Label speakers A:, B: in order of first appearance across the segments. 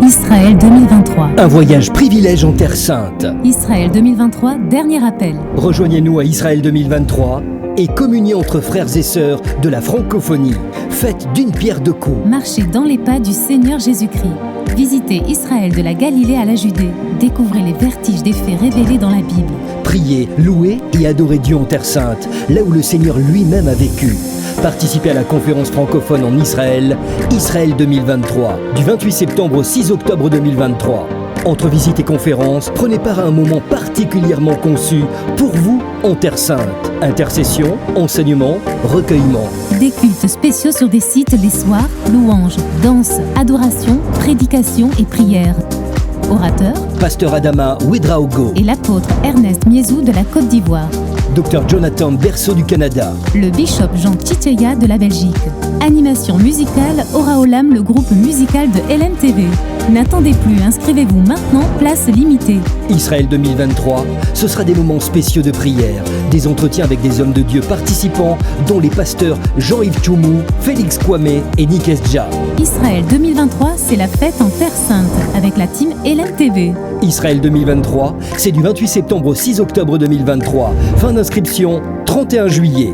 A: Israël 2023.
B: Un voyage privilège en Terre Sainte.
A: Israël 2023, dernier appel.
B: Rejoignez-nous à Israël 2023 et communiez entre frères et sœurs de la francophonie. Faites d'une pierre deux coups.
A: Marchez dans les pas du Seigneur Jésus-Christ. Visitez Israël de la Galilée à la Judée. Découvrez les vertiges des faits révélés dans la Bible.
B: Priez, louez et adorez Dieu en Terre Sainte, là où le Seigneur lui-même a vécu. Participez à la conférence francophone en Israël, Israël 2023, du 28 septembre au 6 octobre 2023. Entre visites et conférences, prenez part à un moment particulièrement conçu pour vous en Terre Sainte. Intercession, enseignement, recueillement.
A: Des cultes spéciaux sur des sites les soirs, louanges, danse, adoration, prédication et prière. Orateur,
B: Pasteur Adama Ouedraogo
A: et l'apôtre Ernest Miezou de la Côte d'Ivoire.
B: Dr Jonathan Berceau du Canada.
A: Le bishop Jean Tchétcheya de la Belgique. Animation musicale Ora Olam, le groupe musical de LNTV. N'attendez plus, inscrivez-vous maintenant, place limitée.
B: Israël 2023, ce sera des moments spéciaux de prière, des entretiens avec des hommes de Dieu participants, dont les pasteurs Jean-Yves Tchoumou, Félix Kwame et Nick Esdja.
A: Israël 2023, c'est la fête en Terre Sainte, avec la team LNTV.
B: Israël 2023, c'est du 28 septembre au 6 octobre 2023. Fin d'inscription, 31 juillet.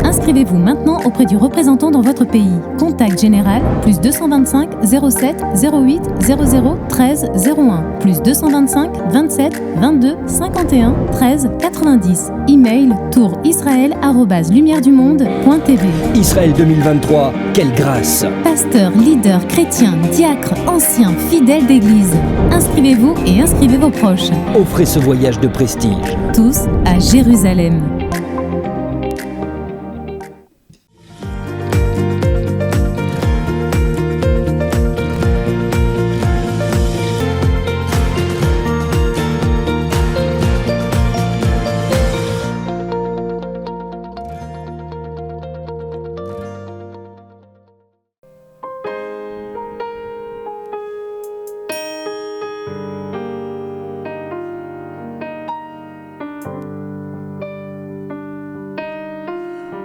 A: Inscrivez-vous maintenant auprès du représentant dans votre pays. Contact général, plus 225 07 08 00 13 01, plus 225 27 22 51 13 90. Email tourisraël@lumieredumonde.tv.
B: Israël 2023, quelle grâce!
A: Pasteurs, leaders, chrétiens, diacres, anciens, fidèles d'église. Inscrivez-vous et inscrivez vos proches.
B: Offrez ce voyage de prestige.
A: Tous à Jérusalem.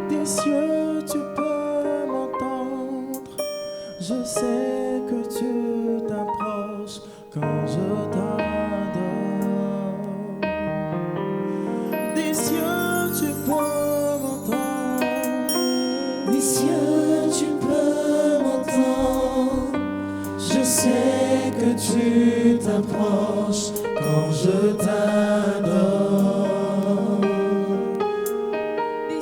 C: Des cieux, tu peux m'entendre. Je sais que tu t'approches quand je t'adore. Des cieux, tu peux m'entendre. Des cieux, tu peux m'entendre. Je sais que tu t'approches quand je t'adore. Des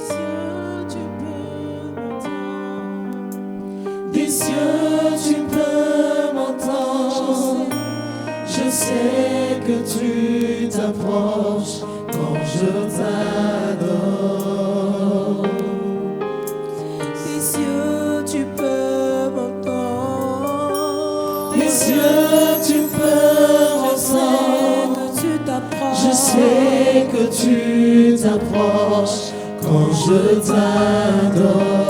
C: cieux, tu peux m'entendre. Je sais que tu t'approches quand je t'adore. Des cieux, tu peux m'entendre. Des cieux, tu peux m'entendre. Je sais que tu t'approches quand je t'adore.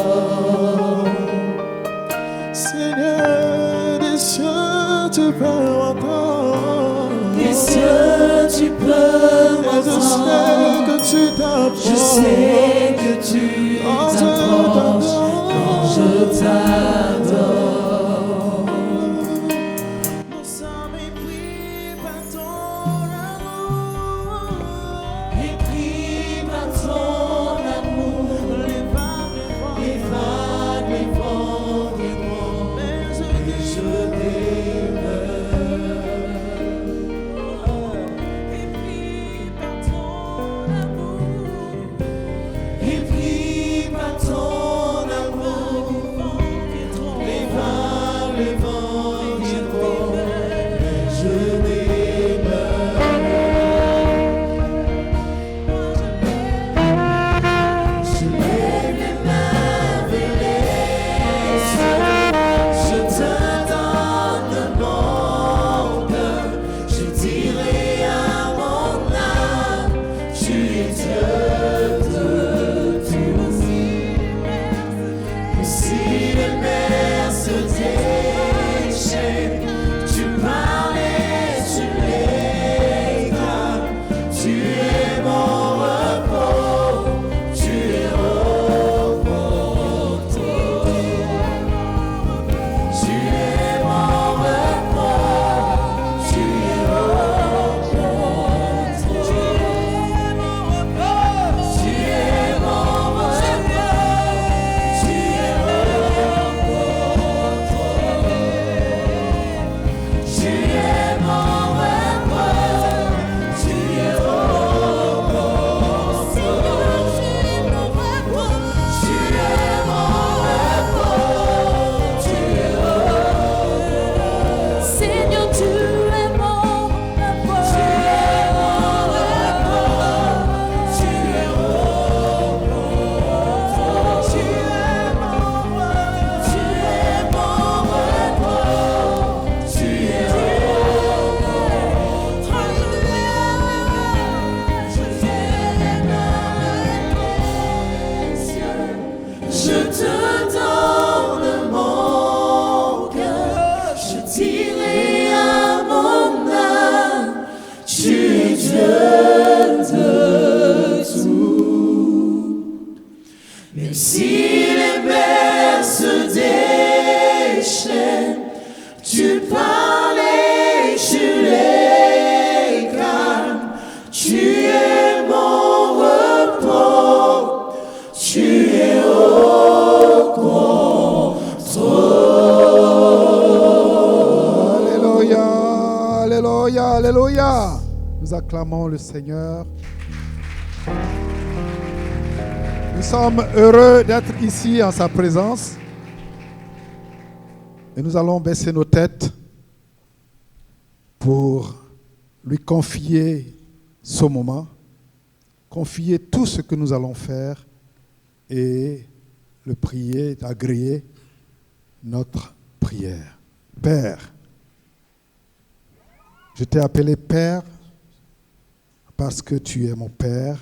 C: Seigneur, des cieux, tu peux m'entendre. Des cieux, tu peux m'entendre. Je sais que tu t'approches quand je t'adore. Nous sommes épris par ton amour. Épris par ton amour. Les vagues, les vents, les vents. Je demeure. Épris par ton amour. Épris par ton amour. Retiré à mon âme, tu es Dieu de tout. Même si les mers se déchaînent, tu parles et tu les calmes. Tu es mon repos, tu es au contrôle.
D: Alléluia, alléluia, alléluia. Nous acclamons le Seigneur. Nous sommes heureux d'être ici en sa présence. Et nous allons baisser nos têtes pour lui confier ce moment, confier tout ce que nous allons faire et le prier, agréer notre prière. Père, je t'ai appelé Père parce que tu es mon Père,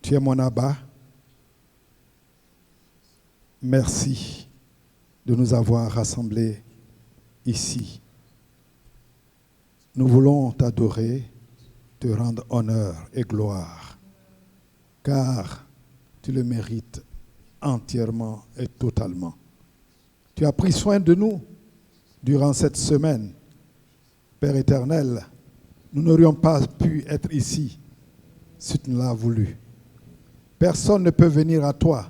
D: tu es mon Abba. Merci de nous avoir rassemblés ici. Nous voulons t'adorer, te rendre honneur et gloire, car tu le mérites entièrement et totalement. Tu as pris soin de nous durant cette semaine. Père éternel, nous n'aurions pas pu être ici si tu ne l'as voulu. Personne ne peut venir à toi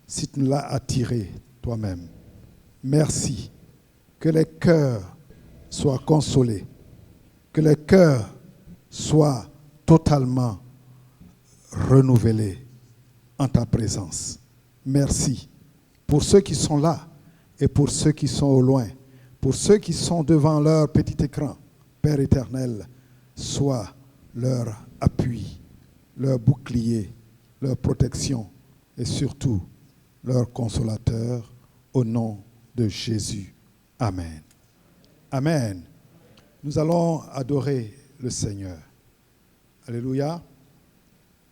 D: si tu ne l'as attiré toi-même. Merci. Que les cœurs soient consolés. Que les cœurs soient totalement renouvelés en ta présence. Merci pour ceux qui sont là et pour ceux qui sont au loin. Pour ceux qui sont devant leur petit écran. Père éternel, sois leur appui, leur bouclier, leur protection et surtout leur consolateur, au nom de Jésus. Amen. Amen. Nous allons adorer le Seigneur. Alléluia.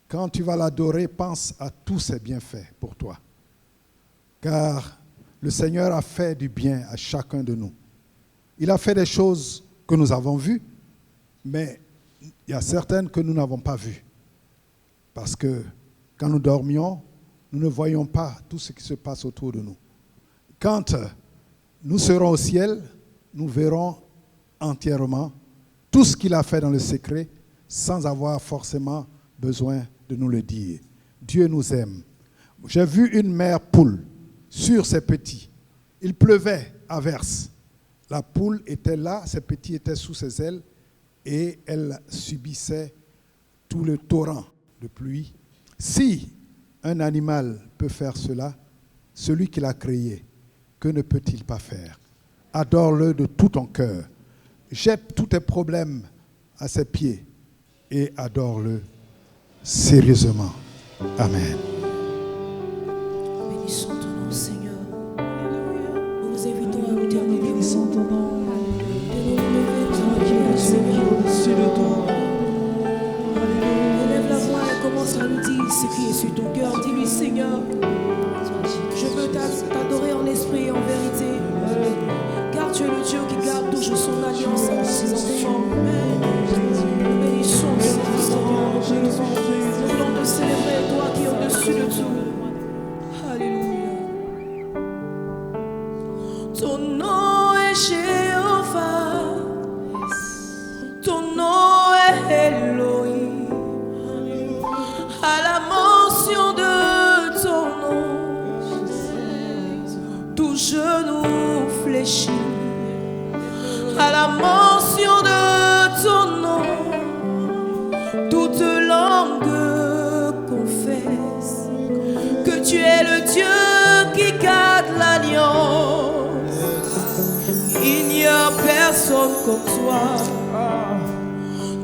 D: Quand tu vas l'adorer, pense à tous ses bienfaits pour toi. Car le Seigneur a fait du bien à chacun de nous. Il a fait des choses que nous avons vues, mais il y a certaines que nous n'avons pas vues. Parce que quand nous dormions, nous ne voyons pas tout ce qui se passe autour de nous. Quand nous serons au ciel, nous verrons entièrement tout ce qu'il a fait dans le secret sans avoir forcément besoin de nous le dire. Dieu nous aime. J'ai vu une mère poule sur ses petits. Il pleuvait à verse. La poule était là, ses petits étaient sous ses ailes et elle subissait tout le torrent de pluie. Si un animal peut faire cela, celui qui l'a créé, que ne peut-il pas faire? Adore-le de tout ton cœur. Jette tous tes problèmes à ses pieds et adore-le sérieusement. Amen.
C: Bénissons ton nom, Seigneur. Nous vous invitons à nous terminer. Bénissons ton nom. De nous lever tranquille, Seigneur, au-dessus de toi. Élève la voix et commence à lui dire ce qui est sur ton cœur. Dis-lui, Seigneur, je veux t'adorer en esprit et en vérité. Car tu es le Dieu qui garde toujours son alliance avec ses enfants. Nous bénissons ton nom, Seigneur. Nous voulons te célébrer, toi qui es au-dessus de tout. Alléluia. Ton nom est Jéhovah. Ton nom est Elohim. À la mention de ton nom, tout genou fléchit. À la mention de ton nom, toute langue confesse que tu es le Dieu qui garde l'alliance. Il n'y a personne comme toi.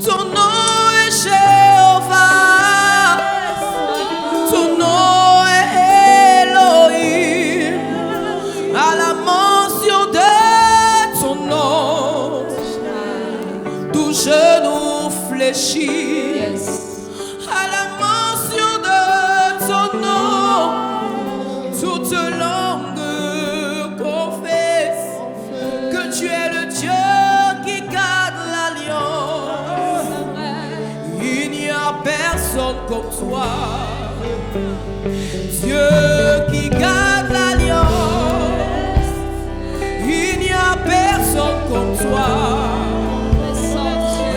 C: Ton nom est Jéhovah. Ton nom est Elohim. À la mention de ton nom, tout genou fléchit. À la mention de ton nom, toute langue confesse Dieu qui garde l'alliance, il n'y a personne comme toi.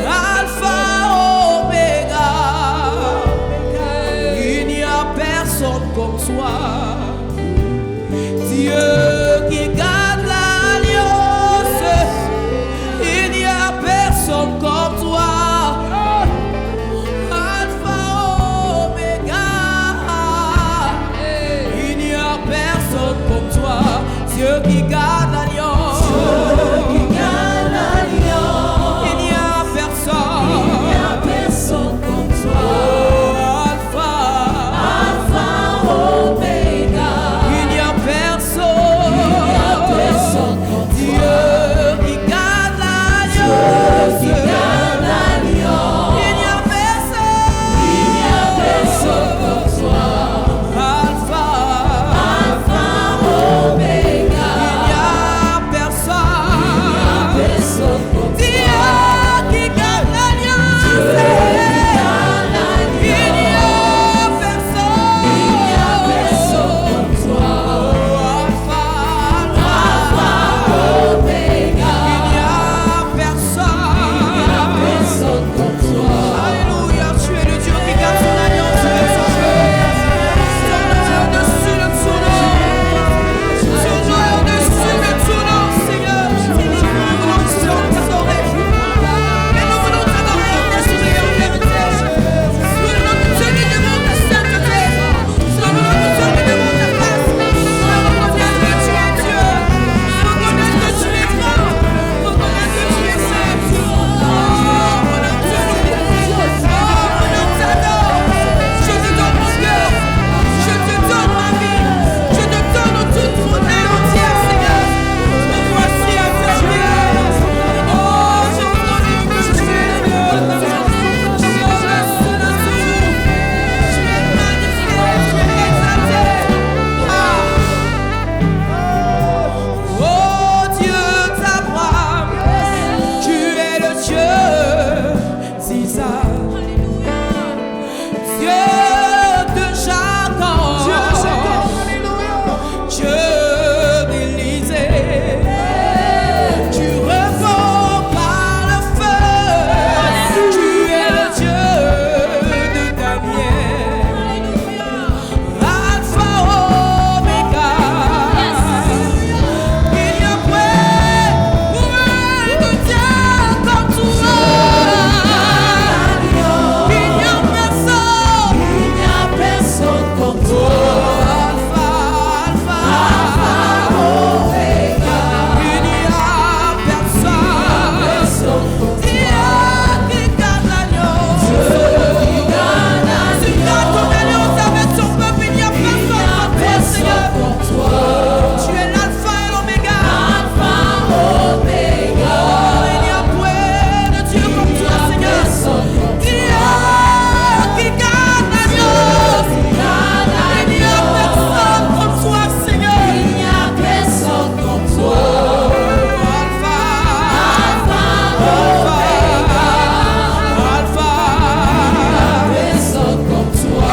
C: Alpha, Omega, il n'y a personne comme toi. Dieu qui garde l'alliance, il n'y a personne comme toi. Alpha, Omega, il n'y a personne comme toi. Dieu qui garde l'alliance, il n'y a personne comme toi. Alpha, Omega, il n'y a personne comme Dieu qui garde l'alliance, il n'y a personne comme toi. Alpha, Omega, il n'y a personne comme Dieu qui garde l'alliance, il n'y a personne comme toi. Alpha, Omega, il n'y a personne comme toi. Alléluia, tu es le Dieu qui garde son alliance avec son peuple. Ton nom au-dessus de tout nom. Ton nom au-dessus de tout nom, Seigneur. Nous voulons t'adorer. Et nous voulons t'adorer en esprit et en vérité. Nous voulons te tenir devant ta sainteté. Nous voulons te tenir devant ta face. Nous voulons reconnaître que tu es Dieu. Reconnaître que tu es grand. Reconnaître que tu es saint. Oh, mon âme te loue. Oh, mon âme t'adore. Je te donne mon cœur. Je te donne ma vie. Je te donne toute mon âme entière, Seigneur. Me voici à tes pieds. Oh, je reconnais que tu es Dieu. Tu es au-dessus de tout. Tu es magnifique. Tu es exalté. Oh, Dieu d'Abraham, tu es le Dieu d'Isaac. Dieu de Jacob, Dieu d'Élisée, tu réponds par le feu, tu es le Dieu de Daniel, Alpha, Omega, il y a point de Dieu comme toi. Il n'y a personne comme toi. Alpha, Omega, il n'y a personne comme Dieu qui garde l'alliance. Tu gardes ton alliance avec ton peuple, il n'y a personne comme toi, Seigneur. Tu es l'alpha et l'oméga. Oh, il n'y a point de Dieu comme toi, Seigneur. Dieu qui garde l'alliance. Il n'y a personne comme toi, Seigneur. Il n'y a personne comme toi. Alpha, Omega, Alpha, personne comme toi.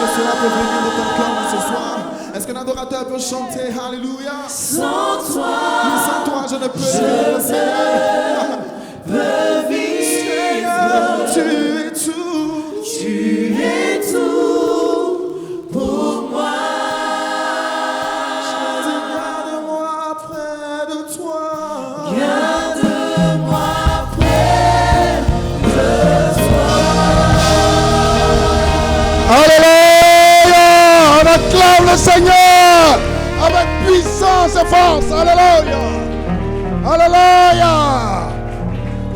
E: que cela peut venir de ton cœur ce soir? Est-ce qu'un adorateur peut chanter Alléluia?
C: Sans toi,
E: Sans toi, je ne peux
C: peux vivre.
E: Seigneur, tu es tout.
C: Tu es tout pour moi.
E: Garde-moi près de toi.
C: Garde-moi près de toi.
D: Alléluia! On acclame le Seigneur avec puissance et force. Alléluia! Alléluia!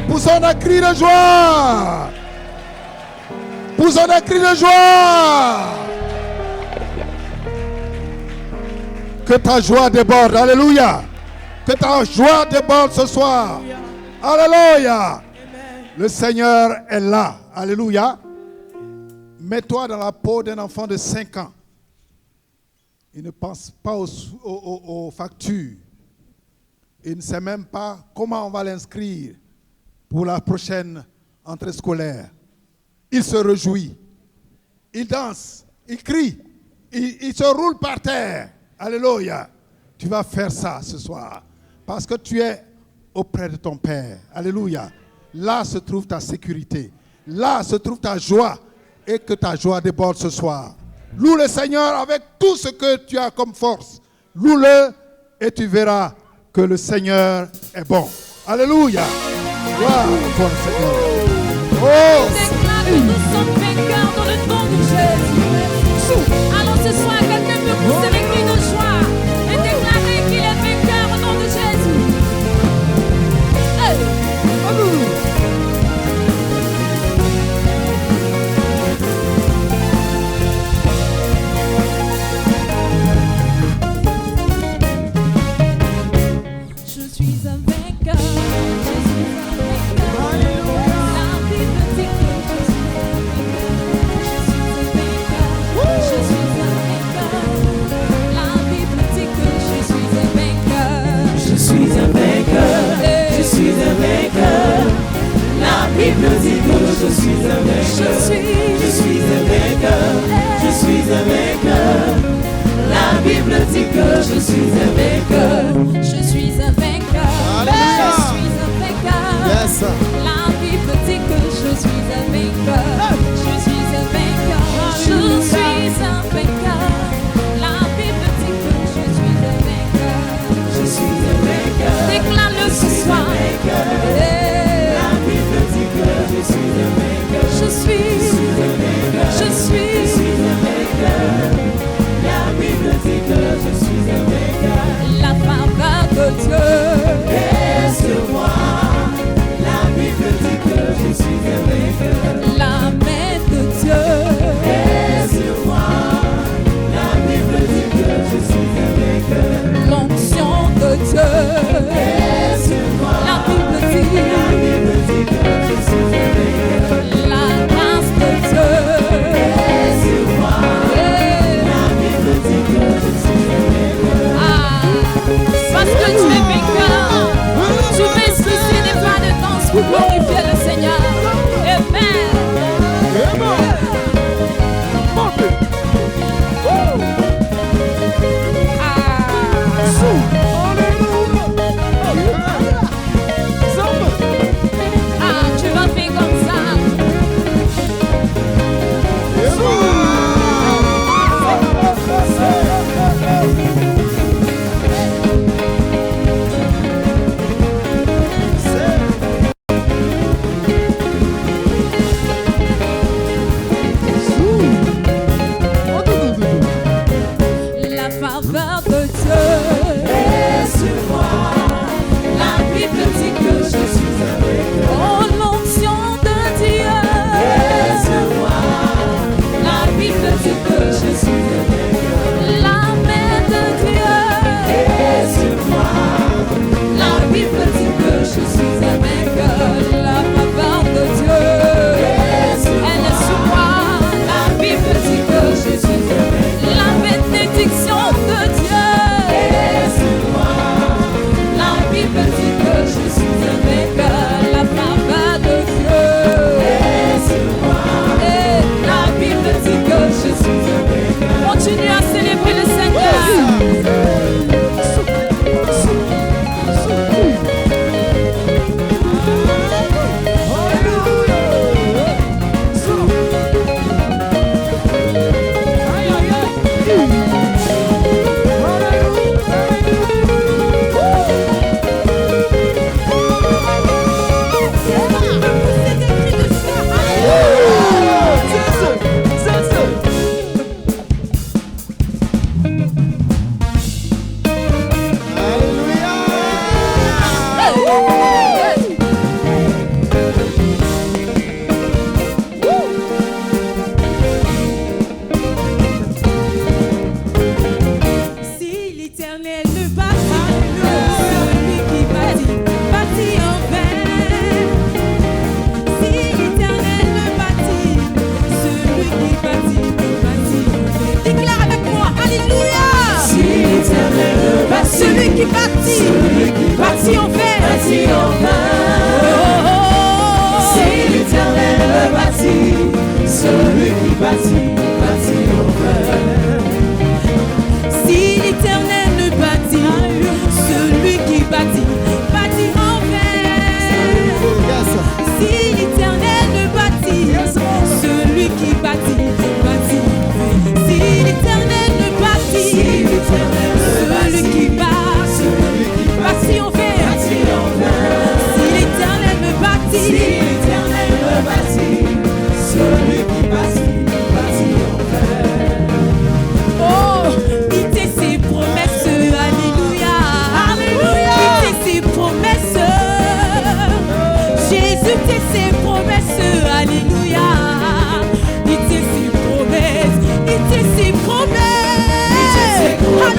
D: Poussons un cri de joie! Poussons un cri de joie! Que ta joie déborde. Alléluia! Que ta joie déborde ce soir. Alléluia! Le Seigneur est là. Alléluia! Mets-toi dans la peau d'un enfant de 5 ans. Il ne pense pas aux factures. Il ne sait même pas comment on va l'inscrire pour la prochaine entrée scolaire. Il se réjouit. Il danse. Il crie. Il se roule par terre. Alléluia. Tu vas faire ça ce soir. Parce que tu es auprès de ton Père. Alléluia. Là se trouve ta sécurité. Là se trouve ta joie. Et que ta joie déborde ce soir. Loue le Seigneur avec tout ce que tu as comme force. Loue-le et tu verras que le Seigneur est bon. Alléluia. Gloire pour le Seigneur. Oh.
F: Déclare que nous sommes vainqueurs dans le nom de Jésus. Alors ce soir, quelqu'un peut pousser les cris de joie et déclarer qu'il est vainqueur au nom de Jésus. Hey. Je suis un vainqueur. La Bible dit que je suis un vainqueur.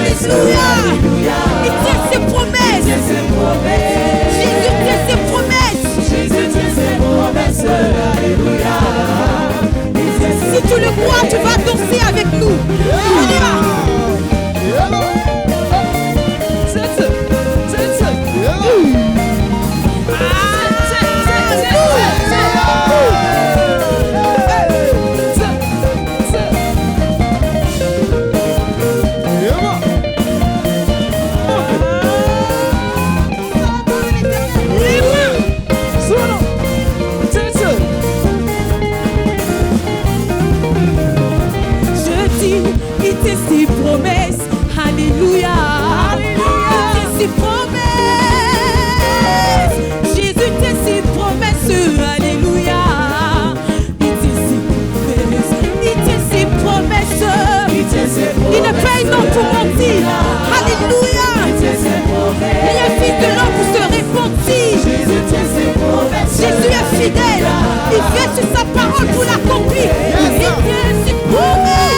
F: Alléluia. Il tient ses promesses. Jésus tient ses promesses. Alléluia. Si tu le crois, tu vas danser avec nous. On y va. Ses promesses, alléluia, ses promesses, Jésus tient ses promesses, alléluia, il tient ses promesses, il ne paye non pour mentir, alléluia, il est fils de l'homme pour se repentir, Jésus est fidèle, il fait sur sa parole pour l'accomplir, il tient ses promesses.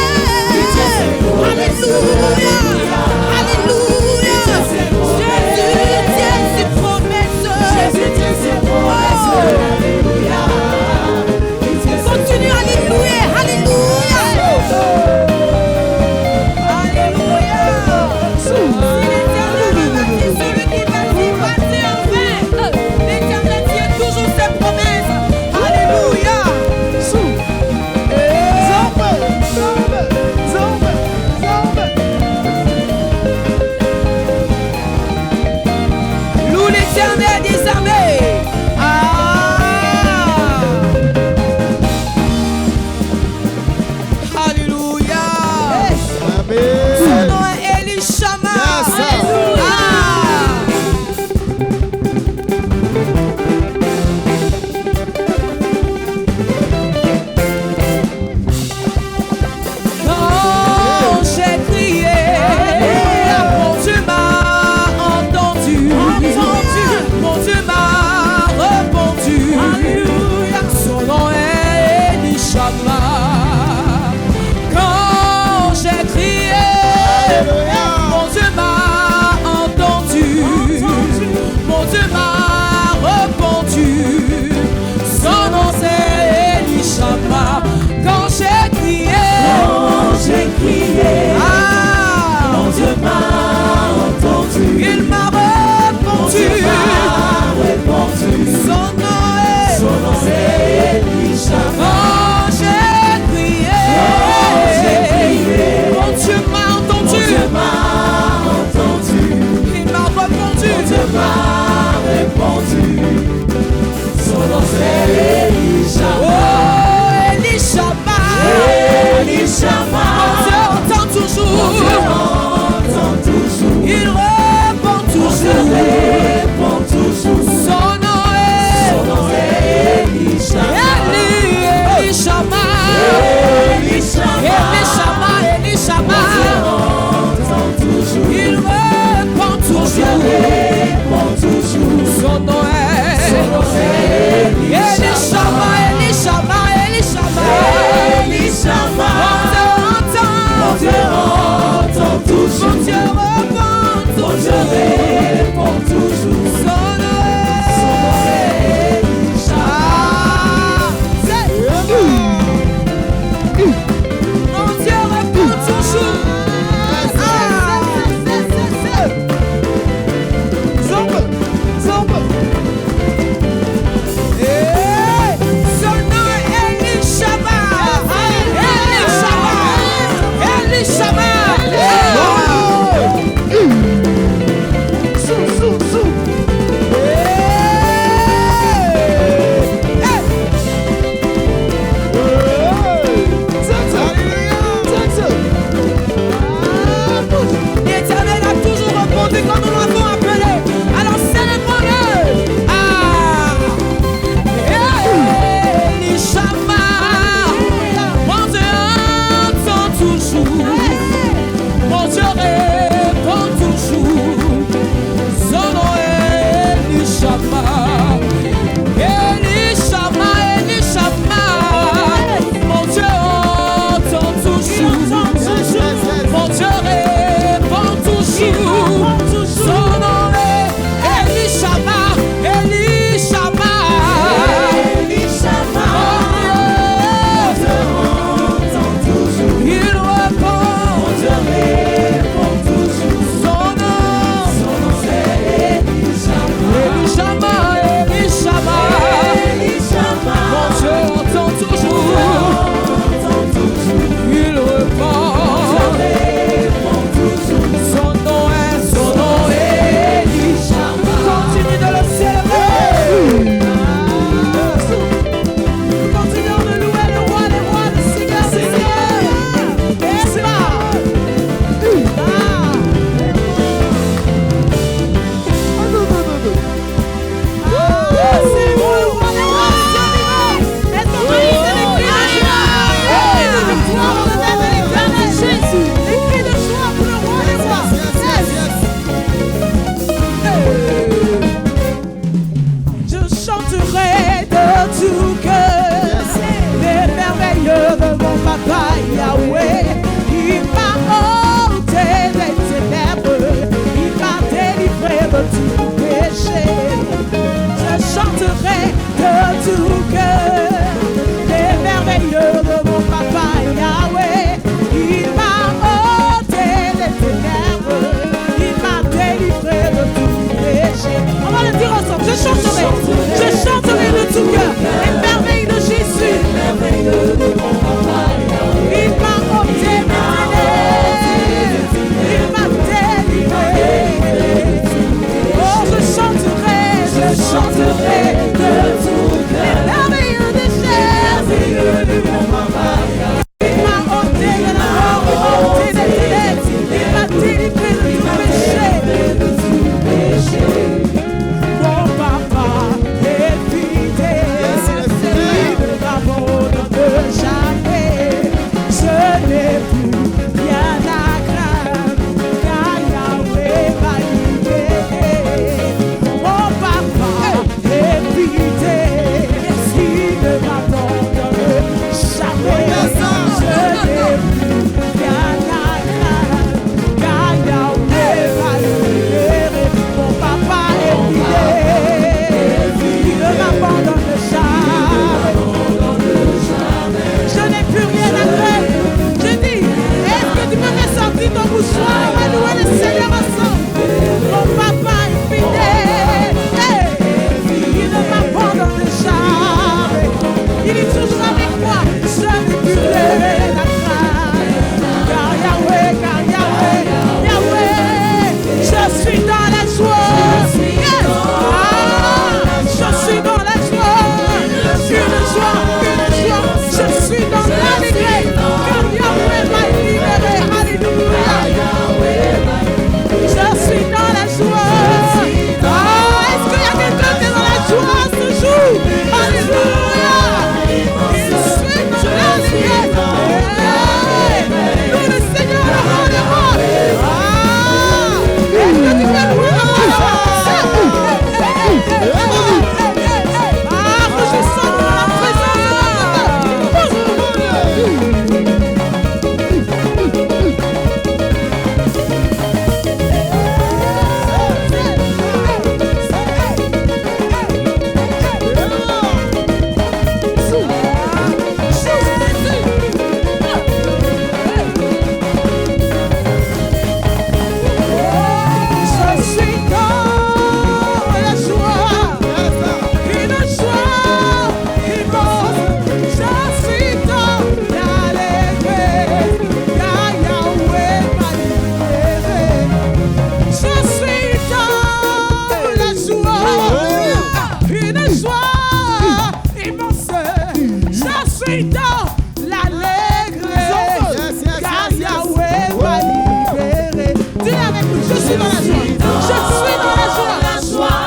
C: suis dans la joie. Je suis dans la joie.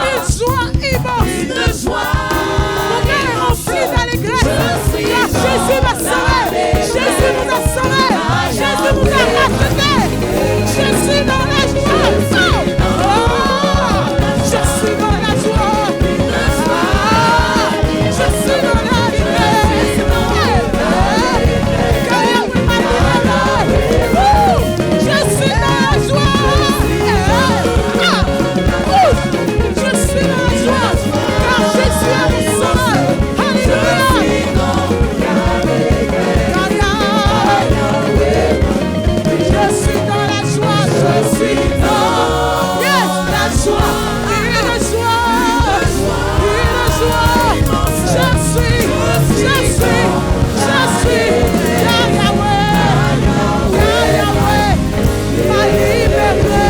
C: Une joie immense. Mon cœur est rempli d'allégresse. Car Jésus m'a sauvé. Jésus nous a sauvés. Jésus nous a rachetés. Je suis dans la joie. Oh, je suis dans la joie. Je suis dans la liberté. Je suis dans la joie. Je suis dans la joie. Car Jésus est mon sauveur. Alléluia. Je suis dans la joie. Je suis dans la joie. Une joie. Je suis Yahweh, ma liberté.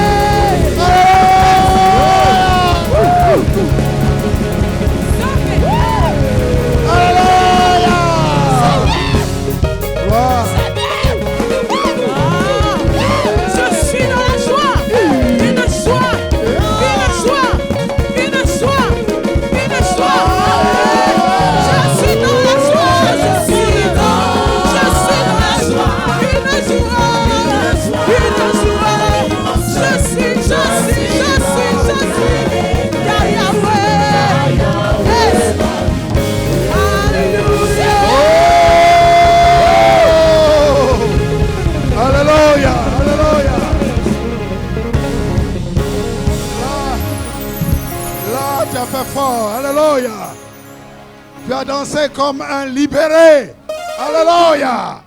C: Je suis dans la joie. Une joie. Je suis dans la joie.
D: Alléluia, alléluia. Là, tu as fait fort. Alléluia. Tu as dansé comme un libéré. Alléluia.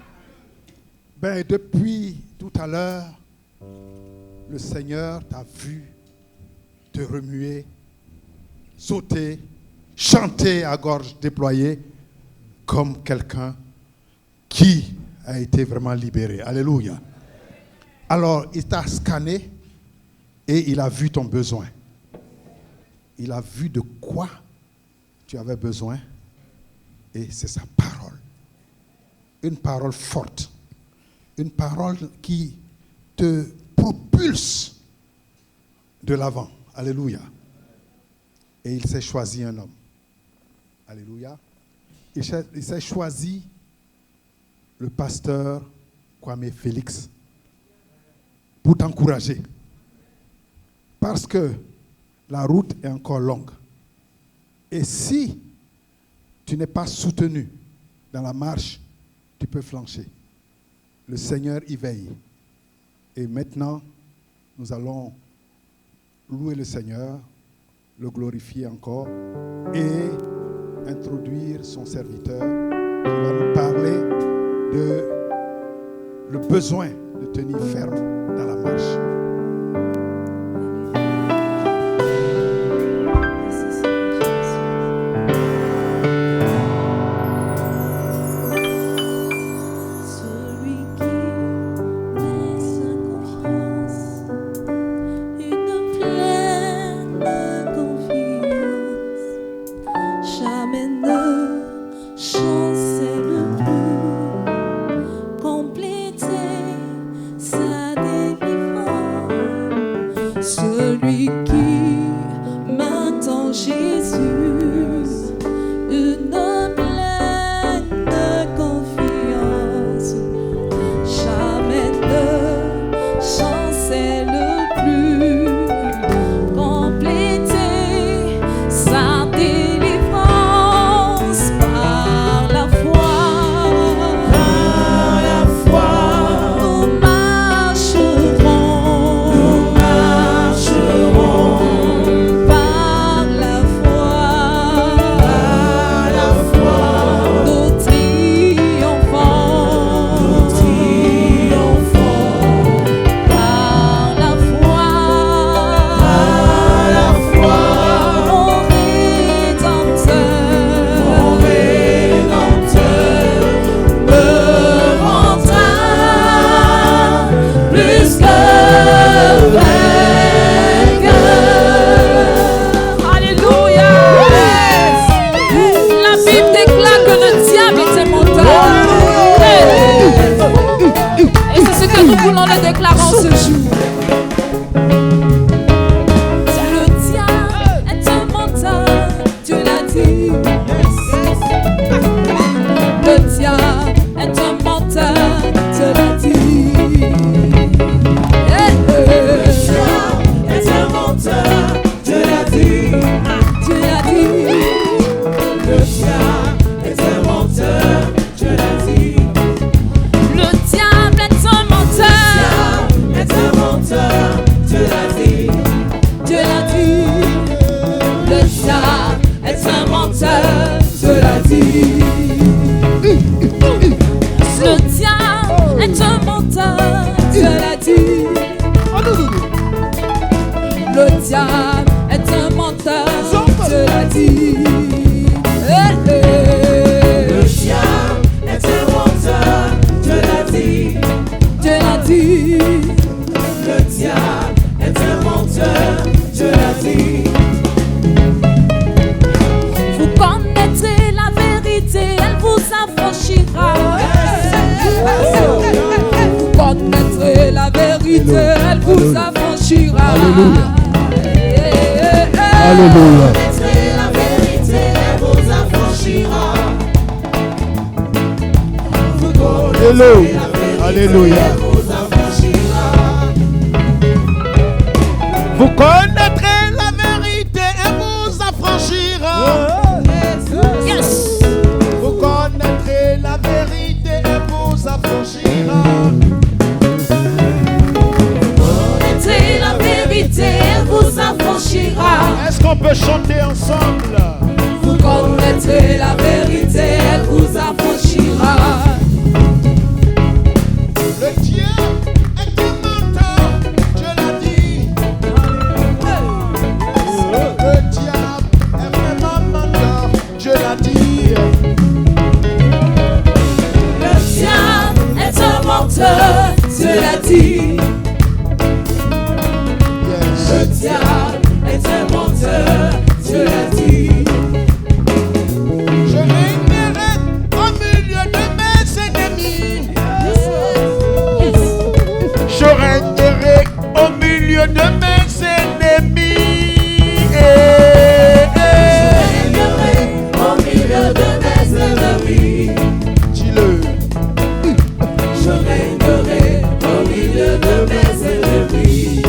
D: Ben, depuis tout à l'heure, le Seigneur t'a vu te remuer, sauter, chanter à gorge déployée comme quelqu'un qui a été vraiment libéré. Alléluia. Alors, il t'a scanné et il a vu ton besoin. Il a vu de quoi tu avais besoin et c'est sa parole. Une parole forte. Une parole qui te propulse de l'avant. Alléluia. Et il s'est choisi un homme. Alléluia. Il s'est choisi le pasteur Kwame Félix pour t'encourager. Parce que la route est encore longue. Et si tu n'es pas soutenu dans la marche, tu peux flancher. Le Seigneur y veille. Et maintenant, nous allons louer le Seigneur, le glorifier encore et introduire son serviteur qui va nous parler de le besoin de tenir ferme dans la marche.
F: Nous voulons le déclarer en ce jour. diable est un menteur, Dieu l'a dit.
C: Le diable est un menteur, Dieu l'a dit.
F: Dieu l'a dit.
C: Le diable est un menteur, Dieu l'a dit.
F: Vous connaîtrez la vérité, elle vous affranchira. Vous connaîtrez la vérité, elle vous affranchira.
D: Alléluia.
C: Vous
D: Alléluia.
C: connaîtrez la vérité, elle vous affranchira. Vous connaîtrez la vérité,
D: Alléluia.
C: elle vous affranchira.
E: Vous connaîtrez la vérité et vous affranchira.
F: Yes.
E: Vous connaîtrez la vérité et vous affranchira.
F: Connaîtrez la vérité, elle vous affranchira.
E: Est-ce qu'on peut chanter ensemble?
F: Vous connaîtrez la vérité, elle vous affranchira.
E: Le diable est un menteur, Dieu l'a dit. Le diable est vraiment menteur, Dieu l'a dit.
F: Le diable est un menteur, Dieu l'a dit. Le diable est un menteur, Dieu l'a dit.
E: Je régnerai au milieu de mes ennemis. Je régnerai au milieu de mes ennemis.
C: Régnerai au milieu de mes ennemis.
E: Dis-le.
C: Je régnerai au milieu de mes ennemis.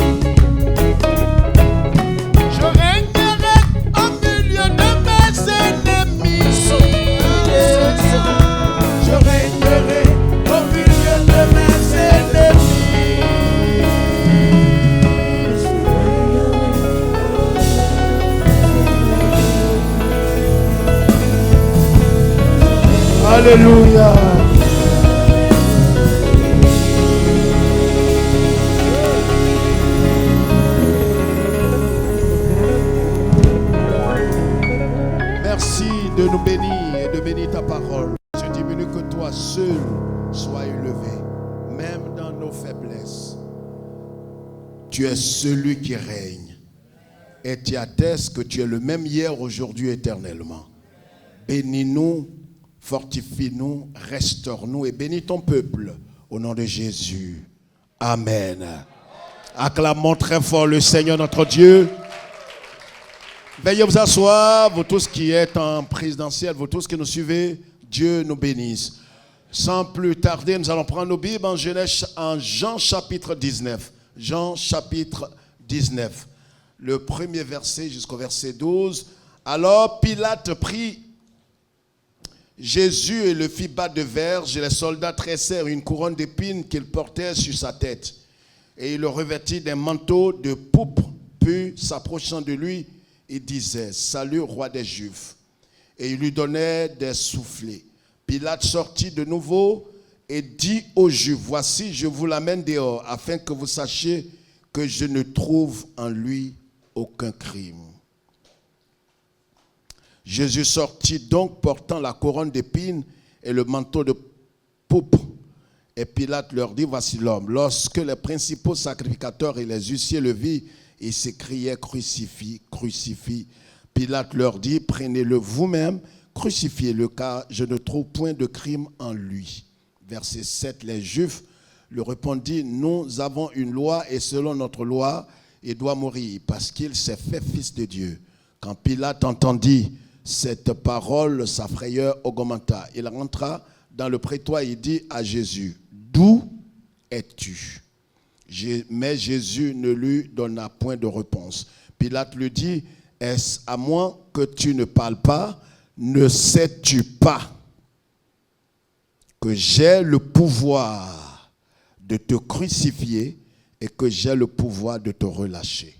E: Je régnerai au milieu de mes ennemis. Je régnerai au milieu de mes ennemis.
D: Alléluia.
E: Merci de nous bénir et de bénir ta parole. Je diminue que toi seul sois élevé, même dans nos faiblesses. Tu es celui qui règne et tu attestes que tu es le même hier, aujourd'hui, éternellement. Bénis-nous, fortifie-nous, restaure-nous et bénis ton peuple au nom de Jésus. Amen. Acclamons très fort le Seigneur notre Dieu. Veuillez vous asseoir, vous tous qui êtes en présidentiel, vous tous qui nous suivez, Dieu nous bénisse. Sans plus tarder, nous allons prendre nos Bibles en Jean chapitre 19. Jean chapitre 19, le premier verset jusqu'au verset 12. Alors Pilate prit Jésus et le fit battre de verge, et les soldats tressèrent une couronne d'épines qu'ils portaient sur sa tête. Et il le revêtit d'un manteau de pourpre, puis s'approchant de lui, il disait, salut roi des Juifs. Et il lui donnait des soufflets. Pilate sortit de nouveau et dit aux Juifs, voici, je vous l'amène dehors, afin que vous sachiez que je ne trouve en lui aucun crime. Jésus sortit donc portant la couronne d'épines et le manteau de pourpre. Et Pilate leur dit, voici l'homme. Lorsque les principaux sacrificateurs et les huissiers le virent, ils s'écriaient, crucifie, crucifie. Pilate leur dit, prenez-le vous-même, crucifiez-le, car je ne trouve point de crime en lui. Verset 7, les Juifs lui répondirent, nous avons une loi et selon notre loi, il doit mourir parce qu'il s'est fait fils de Dieu. Quand Pilate entendit cette parole, sa frayeur augmenta. Il rentra dans le prétoire et dit à Jésus, d'où es-tu? Mais Jésus ne lui donna point de réponse. Pilate lui dit, est-ce à moi que tu ne parles pas? Ne sais-tu pas que j'ai le pouvoir de te crucifier et que j'ai le pouvoir de te relâcher?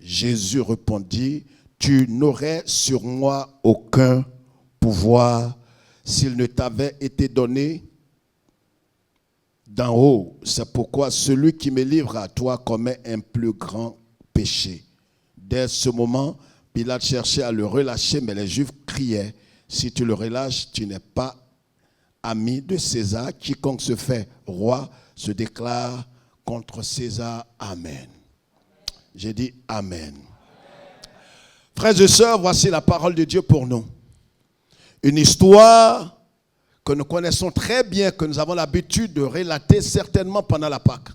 E: Jésus répondit, tu n'aurais sur moi aucun pouvoir s'il ne t'avait été donné d'en haut. C'est pourquoi celui qui me livre à toi commet un plus grand péché. Dès ce moment, Pilate cherchait à le relâcher, mais les Juifs criaient, « Si tu le relâches, tu n'es pas ami de César. Quiconque se fait roi se déclare contre César. Amen. » J'ai dit Amen. Frères et sœurs, voici la parole de Dieu pour nous. Une histoire que nous connaissons très bien, que nous avons l'habitude de relater certainement pendant la Pâque.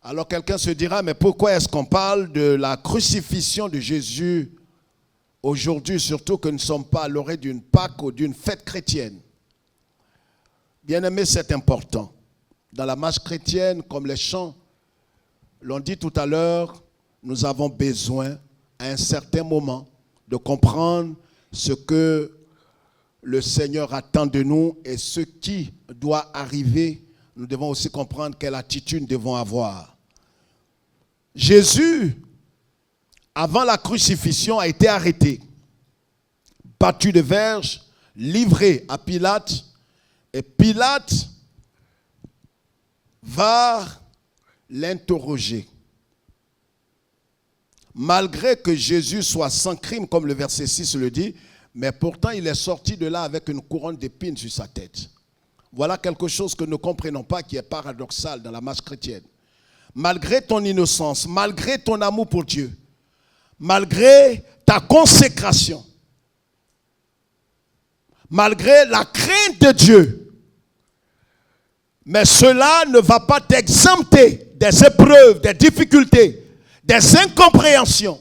E: Alors quelqu'un se dira, mais pourquoi est-ce qu'on parle de la crucifixion de Jésus aujourd'hui, surtout que nous ne sommes pas à l'orée d'une Pâque ou d'une fête chrétienne? Bien-aimés, c'est important. Dans la marche chrétienne, comme les chants l'ont dit tout à l'heure, nous avons besoin, à un certain moment, de comprendre ce que le Seigneur attend de nous et ce qui doit arriver. Nous devons aussi comprendre quelle attitude nous devons avoir. Jésus, avant la crucifixion, a été arrêté, battu de verge, livré à Pilate, et Pilate va l'interroger. Malgré que Jésus soit sans crime, comme le verset 6 le dit, mais pourtant il est sorti de là avec une couronne d'épines sur sa tête. Voilà quelque chose que nous ne comprenons pas, qui est paradoxal dans la marche chrétienne. Malgré ton innocence, malgré ton amour pour Dieu, malgré ta consécration, malgré la crainte de Dieu, mais cela ne va pas t'exempter des épreuves, des difficultés, des incompréhensions.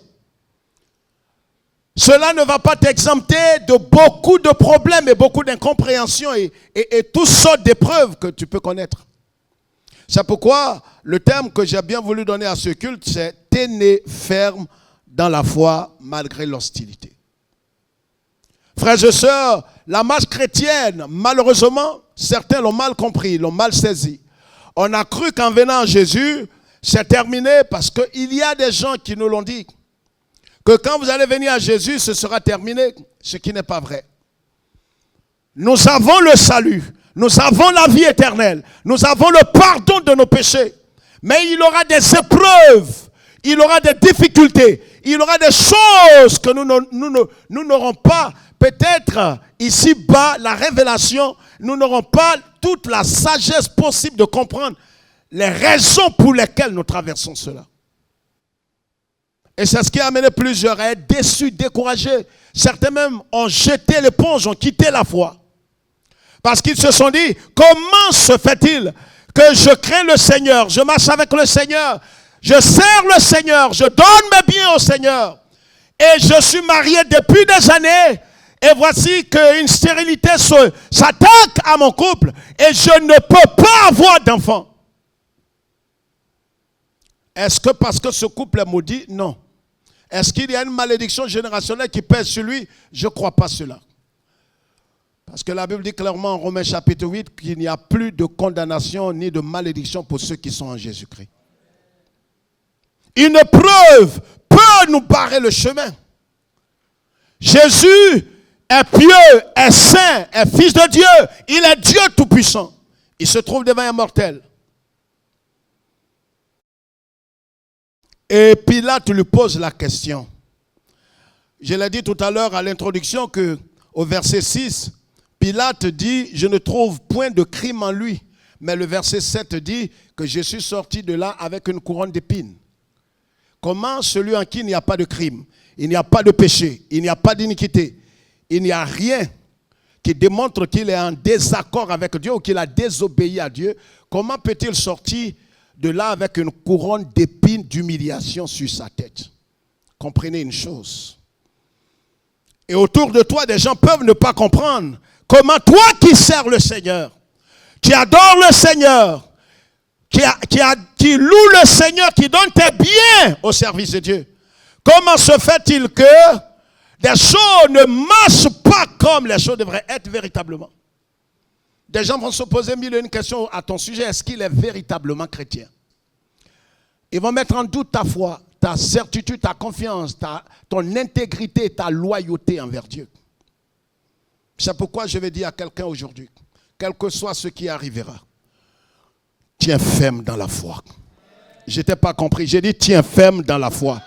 E: Cela ne va pas t'exempter de beaucoup de problèmes et beaucoup d'incompréhensions et toutes sortes d'épreuves que tu peux connaître. C'est pourquoi le terme que j'ai bien voulu donner à ce culte, c'est « T'es né ferme dans la foi malgré l'hostilité ». Frères et sœurs, la marche chrétienne, malheureusement, certains l'ont mal compris, l'ont mal saisi. On a cru qu'en venant à Jésus, c'est terminé parce qu'il y a des gens qui nous l'ont dit. Que quand vous allez venir à Jésus, ce sera terminé, ce qui n'est pas vrai. Nous avons le salut, nous avons la vie éternelle, nous avons le pardon de nos péchés. Mais il y aura des épreuves, il y aura des difficultés, il y aura des choses que nous n'aurons pas. Peut-être ici-bas, la révélation, nous n'aurons pas toute la sagesse possible de comprendre les raisons pour lesquelles nous traversons cela. Et c'est ce qui a amené plusieurs à être déçus, découragés. Certains même ont jeté l'éponge, ont quitté la foi. Parce qu'ils se sont dit, comment se fait-il que je crains le Seigneur, je marche avec le Seigneur, je sers le Seigneur, je donne mes biens au Seigneur, et je suis marié depuis des années, et voici qu'une stérilité s'attaque à mon couple, et je ne peux pas avoir d'enfant. Est-ce que parce que ce couple est maudit? Non. Est-ce qu'il y a une malédiction générationnelle qui pèse sur lui? Je ne crois pas cela. Parce que la Bible dit clairement en Romains chapitre 8 qu'il n'y a plus de condamnation ni de malédiction pour ceux qui sont en Jésus-Christ. Une preuve peut nous barrer le chemin. Jésus est pieux, est saint, est fils de Dieu. Il est Dieu tout-puissant. Il se trouve devant un mortel. Et Pilate lui pose la question. Je l'ai dit tout à l'heure à l'introduction que au verset 6, Pilate dit, je ne trouve point de crime en lui. Mais le verset 7 dit que je suis sorti de là avec une couronne d'épines. Comment celui en qui il n'y a pas de crime, il n'y a pas de péché, il n'y a pas d'iniquité, il n'y a rien qui démontre qu'il est en désaccord avec Dieu ou qu'il a désobéi à Dieu, comment peut-il sortir de là avec une couronne d'épines d'humiliation sur sa tête? Comprenez une chose. Et autour de toi, des gens peuvent ne pas comprendre comment toi qui sers le Seigneur, qui adore le Seigneur, qui loue le Seigneur, qui donne tes biens au service de Dieu, comment se fait-il que des choses ne marchent pas comme les choses devraient être véritablement? Des gens vont se poser mille et une questions à ton sujet. Est-ce qu'il est véritablement chrétien? Ils vont mettre en doute ta foi, ta certitude, ta confiance, ton intégrité, ta loyauté envers Dieu. C'est pourquoi je vais dire à quelqu'un aujourd'hui, quel que soit ce qui arrivera, tiens ferme dans la foi. Je n'étais pas compris. J'ai dit tiens ferme dans la foi.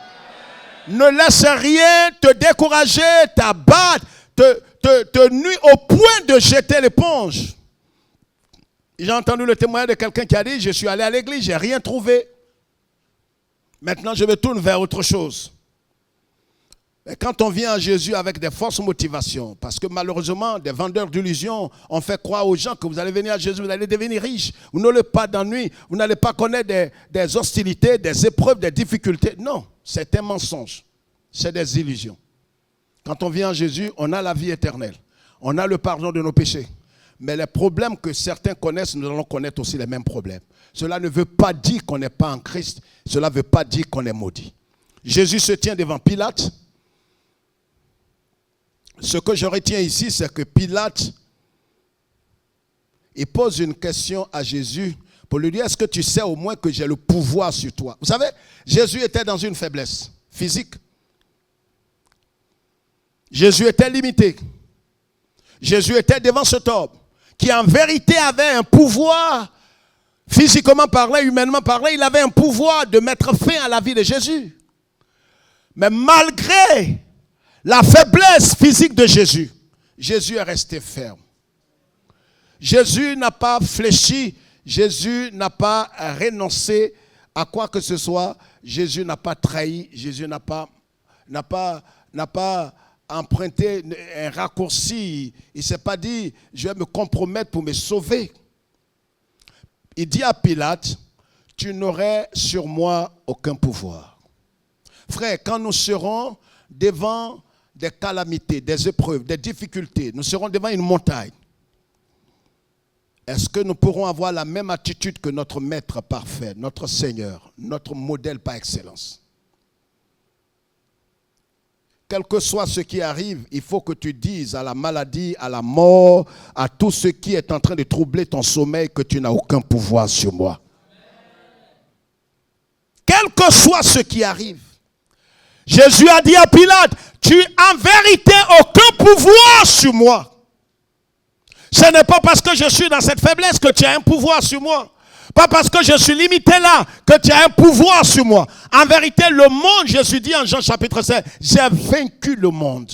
E: Ne laisse rien te décourager, t'abattre, te nuire au point de jeter l'éponge. J'ai entendu le témoignage de quelqu'un qui a dit, je suis allé à l'église, je n'ai rien trouvé. Maintenant, je me tourne vers autre chose. Et quand on vient à Jésus avec des fausses motivations, parce que malheureusement, des vendeurs d'illusions ont fait croire aux gens que vous allez venir à Jésus, vous allez devenir riche, vous n'aurez pas d'ennui, vous n'allez pas connaître des hostilités, des épreuves, des difficultés. Non, c'est un mensonge. C'est des illusions. Quand on vient à Jésus, on a la vie éternelle. On a le pardon de nos péchés. Mais les problèmes que certains connaissent, nous allons connaître aussi les mêmes problèmes. Cela ne veut pas dire qu'on n'est pas en Christ. Cela ne veut pas dire qu'on est maudit. Jésus se tient devant Pilate. Ce que je retiens ici, c'est que Pilate, il pose une question à Jésus pour lui dire, est-ce que tu sais au moins que j'ai le pouvoir sur toi? Vous savez, Jésus était dans une faiblesse physique. Jésus était limité. Jésus était devant cet homme qui en vérité avait un pouvoir, physiquement parlant, humainement parlant, il avait un pouvoir de mettre fin à la vie de Jésus. Mais malgré la faiblesse physique de Jésus, Jésus est resté ferme. Jésus n'a pas fléchi, Jésus n'a pas renoncé à quoi que ce soit, Jésus n'a pas trahi, Jésus n'a pas emprunté un raccourci. Il ne s'est pas dit, je vais me compromettre pour me sauver. Il dit à Pilate, tu n'aurais sur moi aucun pouvoir. Frère, quand nous serons devant des calamités, des épreuves, des difficultés, nous serons devant une montagne, est-ce que nous pourrons avoir la même attitude que notre maître parfait, notre Seigneur, notre modèle par excellence? Quel que soit ce qui arrive, il faut que tu dises à la maladie, à la mort, à tout ce qui est en train de troubler ton sommeil, que tu n'as aucun pouvoir sur moi. Quel que soit ce qui arrive. Jésus a dit à Pilate, tu as en vérité aucun pouvoir sur moi. Ce n'est pas parce que je suis dans cette faiblesse que tu as un pouvoir sur moi. Pas parce que je suis limité là que tu as un pouvoir sur moi. En vérité, le monde, Jésus dit en Jean chapitre 7, j'ai vaincu le monde.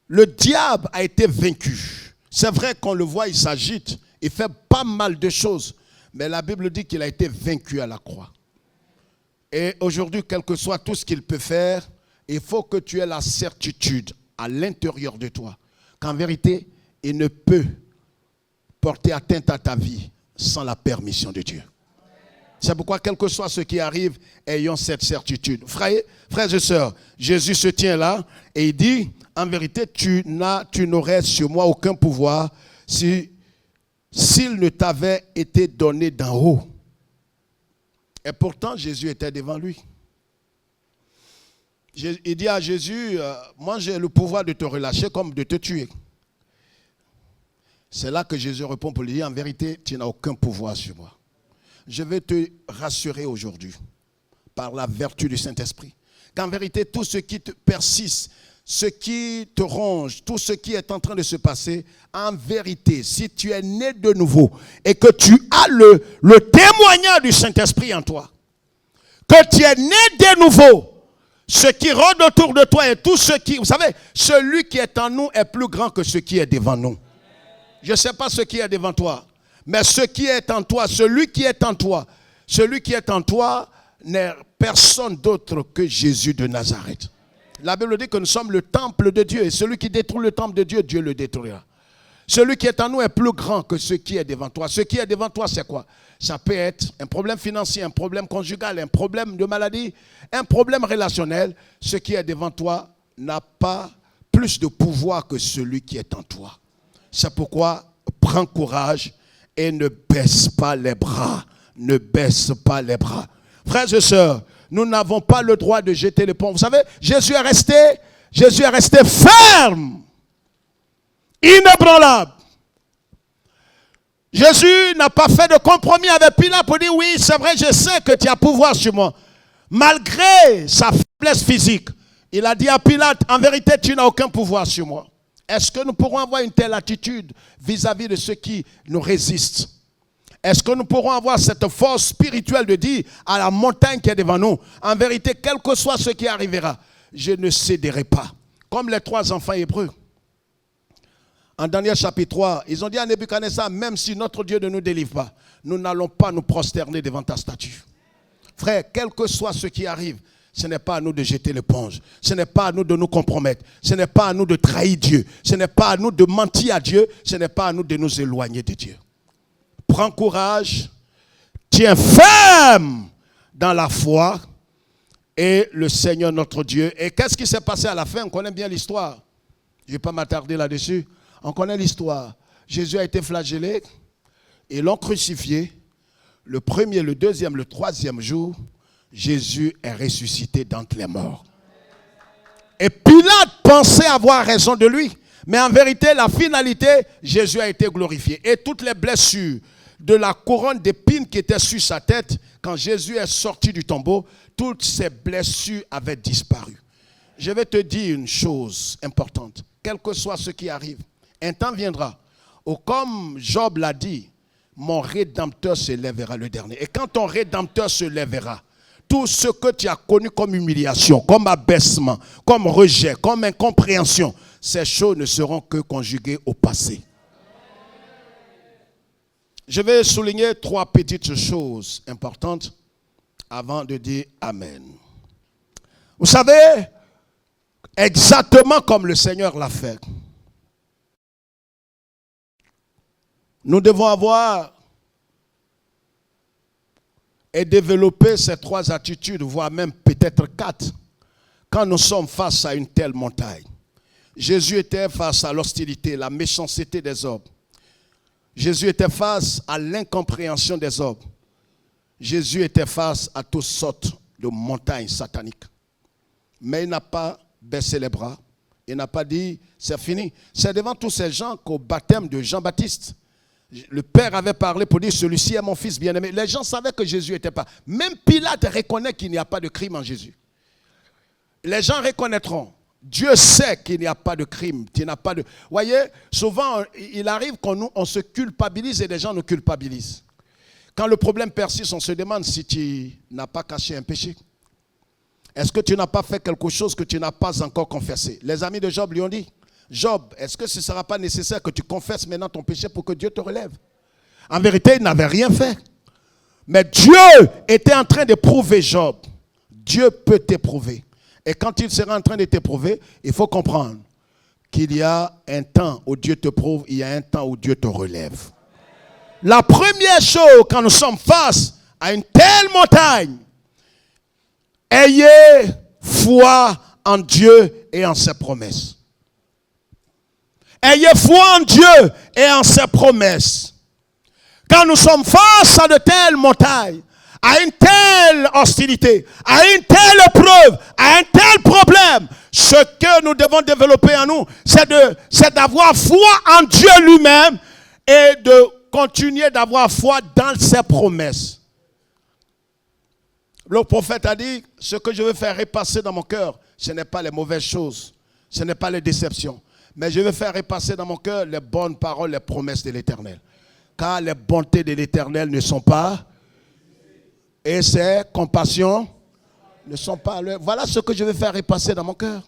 E: Le diable a été vaincu. C'est vrai qu'on le voit, il s'agite, il fait pas mal de choses. Mais la Bible dit qu'il a été vaincu à la croix. Et aujourd'hui, quel que soit tout ce qu'il peut faire, il faut que tu aies la certitude à l'intérieur de toi qu'en vérité, il ne peut porter atteinte à ta vie sans la permission de Dieu. C'est pourquoi, quel que soit ce qui arrive, ayons cette certitude. Frères et sœurs, Jésus se tient là et il dit, en vérité, tu n'aurais sur moi aucun pouvoir s'il ne t'avait été donné d'en haut. Et pourtant, Jésus était devant lui. Il dit à Jésus, moi j'ai le pouvoir de te relâcher comme de te tuer. C'est là que Jésus répond pour lui dire, en vérité, tu n'as aucun pouvoir sur moi. Je vais te rassurer aujourd'hui, par la vertu du Saint-Esprit, qu'en vérité, tout ce qui te persiste, ce qui te ronge, tout ce qui est en train de se passer, en vérité, si tu es né de nouveau et que tu as le témoignage du Saint-Esprit en toi, que tu es né de nouveau, ce qui rôde autour de toi et tout ce qui... Vous savez, celui qui est en nous est plus grand que ce qui est devant nous. Je ne sais pas ce qui est devant toi, mais ce qui est en toi, celui qui est en toi n'est personne d'autre que Jésus de Nazareth. La Bible dit que nous sommes le temple de Dieu et celui qui détruit le temple de Dieu, Dieu le détruira. Celui qui est en nous est plus grand que ce qui est devant toi. Ce qui est devant toi, c'est quoi? Ça peut être un problème financier, un problème conjugal, un problème de maladie, un problème relationnel. Ce qui est devant toi n'a pas plus de pouvoir que celui qui est en toi. C'est pourquoi prends courage et ne baisse pas les bras. Ne baisse pas les bras. Frères et sœurs, nous n'avons pas le droit de jeter les ponts. Vous savez, Jésus est resté ferme, inébranlable. Jésus n'a pas fait de compromis avec Pilate pour dire, oui, c'est vrai, je sais que tu as pouvoir sur moi. Malgré sa faiblesse physique, il a dit à Pilate, en vérité, tu n'as aucun pouvoir sur moi. Est-ce que nous pourrons avoir une telle attitude vis-à-vis de ceux qui nous résistent? Est-ce que nous pourrons avoir cette force spirituelle de dire à la montagne qui est devant nous, en vérité, quel que soit ce qui arrivera, je ne céderai pas. Comme les 3 enfants hébreux. En Daniel chapitre 3, ils ont dit à Nebuchadnezzar, même si notre Dieu ne nous délivre pas, nous n'allons pas nous prosterner devant ta statue. Frère, quel que soit ce qui arrive, ce n'est pas à nous de jeter l'éponge. Ce n'est pas à nous de nous compromettre. Ce n'est pas à nous de trahir Dieu. Ce n'est pas à nous de mentir à Dieu. Ce n'est pas à nous de nous éloigner de Dieu. Prends courage, tiens ferme dans la foi et le Seigneur notre Dieu. Et qu'est-ce qui s'est passé à la fin? On connaît bien l'histoire. Je ne vais pas m'attarder là-dessus. On connaît l'histoire. Jésus a été flagellé. Ils l'ont crucifié. Le premier, le deuxième, le troisième jour, Jésus est ressuscité d'entre les morts. Et Pilate pensait avoir raison de lui. Mais en vérité, la finalité, Jésus a été glorifié. Et toutes les blessures de la couronne d'épines qui était sur sa tête, quand Jésus est sorti du tombeau, toutes ces blessures avaient disparu. Je vais te dire une chose importante. Quel que soit ce qui arrive, un temps viendra où, comme Job l'a dit, mon Rédempteur se lèvera le dernier. Et quand ton Rédempteur se lèvera, tout ce que tu as connu comme humiliation, comme abaissement, comme rejet, comme incompréhension, ces choses ne seront que conjuguées au passé. Je vais souligner 3 petites choses importantes avant de dire Amen. Vous savez, exactement comme le Seigneur l'a fait, nous devons avoir et développer ces 3 attitudes, voire même peut-être 4, quand nous sommes face à une telle montagne. Jésus était face à l'hostilité, la méchanceté des hommes. Jésus était face à l'incompréhension des hommes. Jésus était face à toutes sortes de montagnes sataniques. Mais il n'a pas baissé les bras. Il n'a pas dit, c'est fini. C'est devant tous ces gens qu'au baptême de Jean-Baptiste, le Père avait parlé pour dire, celui-ci est mon fils bien-aimé. Les gens savaient que Jésus n'était pas. Même Pilate reconnaît qu'il n'y a pas de crime en Jésus. Les gens reconnaîtront. Dieu sait qu'il n'y a pas de crime, qu'il n'y a pas de... Vous voyez, souvent, il arrive qu'on se culpabilise et les gens nous culpabilisent. Quand le problème persiste, on se demande si tu n'as pas caché un péché. Est-ce que tu n'as pas fait quelque chose que tu n'as pas encore confessé? Les amis de Job lui ont dit, Job, est-ce que ce ne sera pas nécessaire que tu confesses maintenant ton péché pour que Dieu te relève? En vérité, il n'avait rien fait. Mais Dieu était en train d'éprouver Job. Dieu peut t'éprouver. Et quand il sera en train de t'éprouver, il faut comprendre qu'il y a un temps où Dieu te prouve, il y a un temps où Dieu te relève. La première chose, quand nous sommes face à une telle montagne, ayez foi en Dieu et en ses promesses. Ayez foi en Dieu et en ses promesses. Quand nous sommes face à de telles montagnes, à une telle hostilité, à une telle épreuve, à un tel problème, ce que nous devons développer en nous, c'est d'avoir foi en Dieu lui-même et de continuer d'avoir foi dans ses promesses. Le prophète a dit, ce que je veux faire repasser dans mon cœur, ce n'est pas les mauvaises choses, ce n'est pas les déceptions, mais je veux faire repasser dans mon cœur les bonnes paroles, les promesses de l'Éternel. Car les bontés de l'Éternel ne sont pas, et ses compassions ne sont pas. Voilà ce que je veux faire repasser dans mon cœur.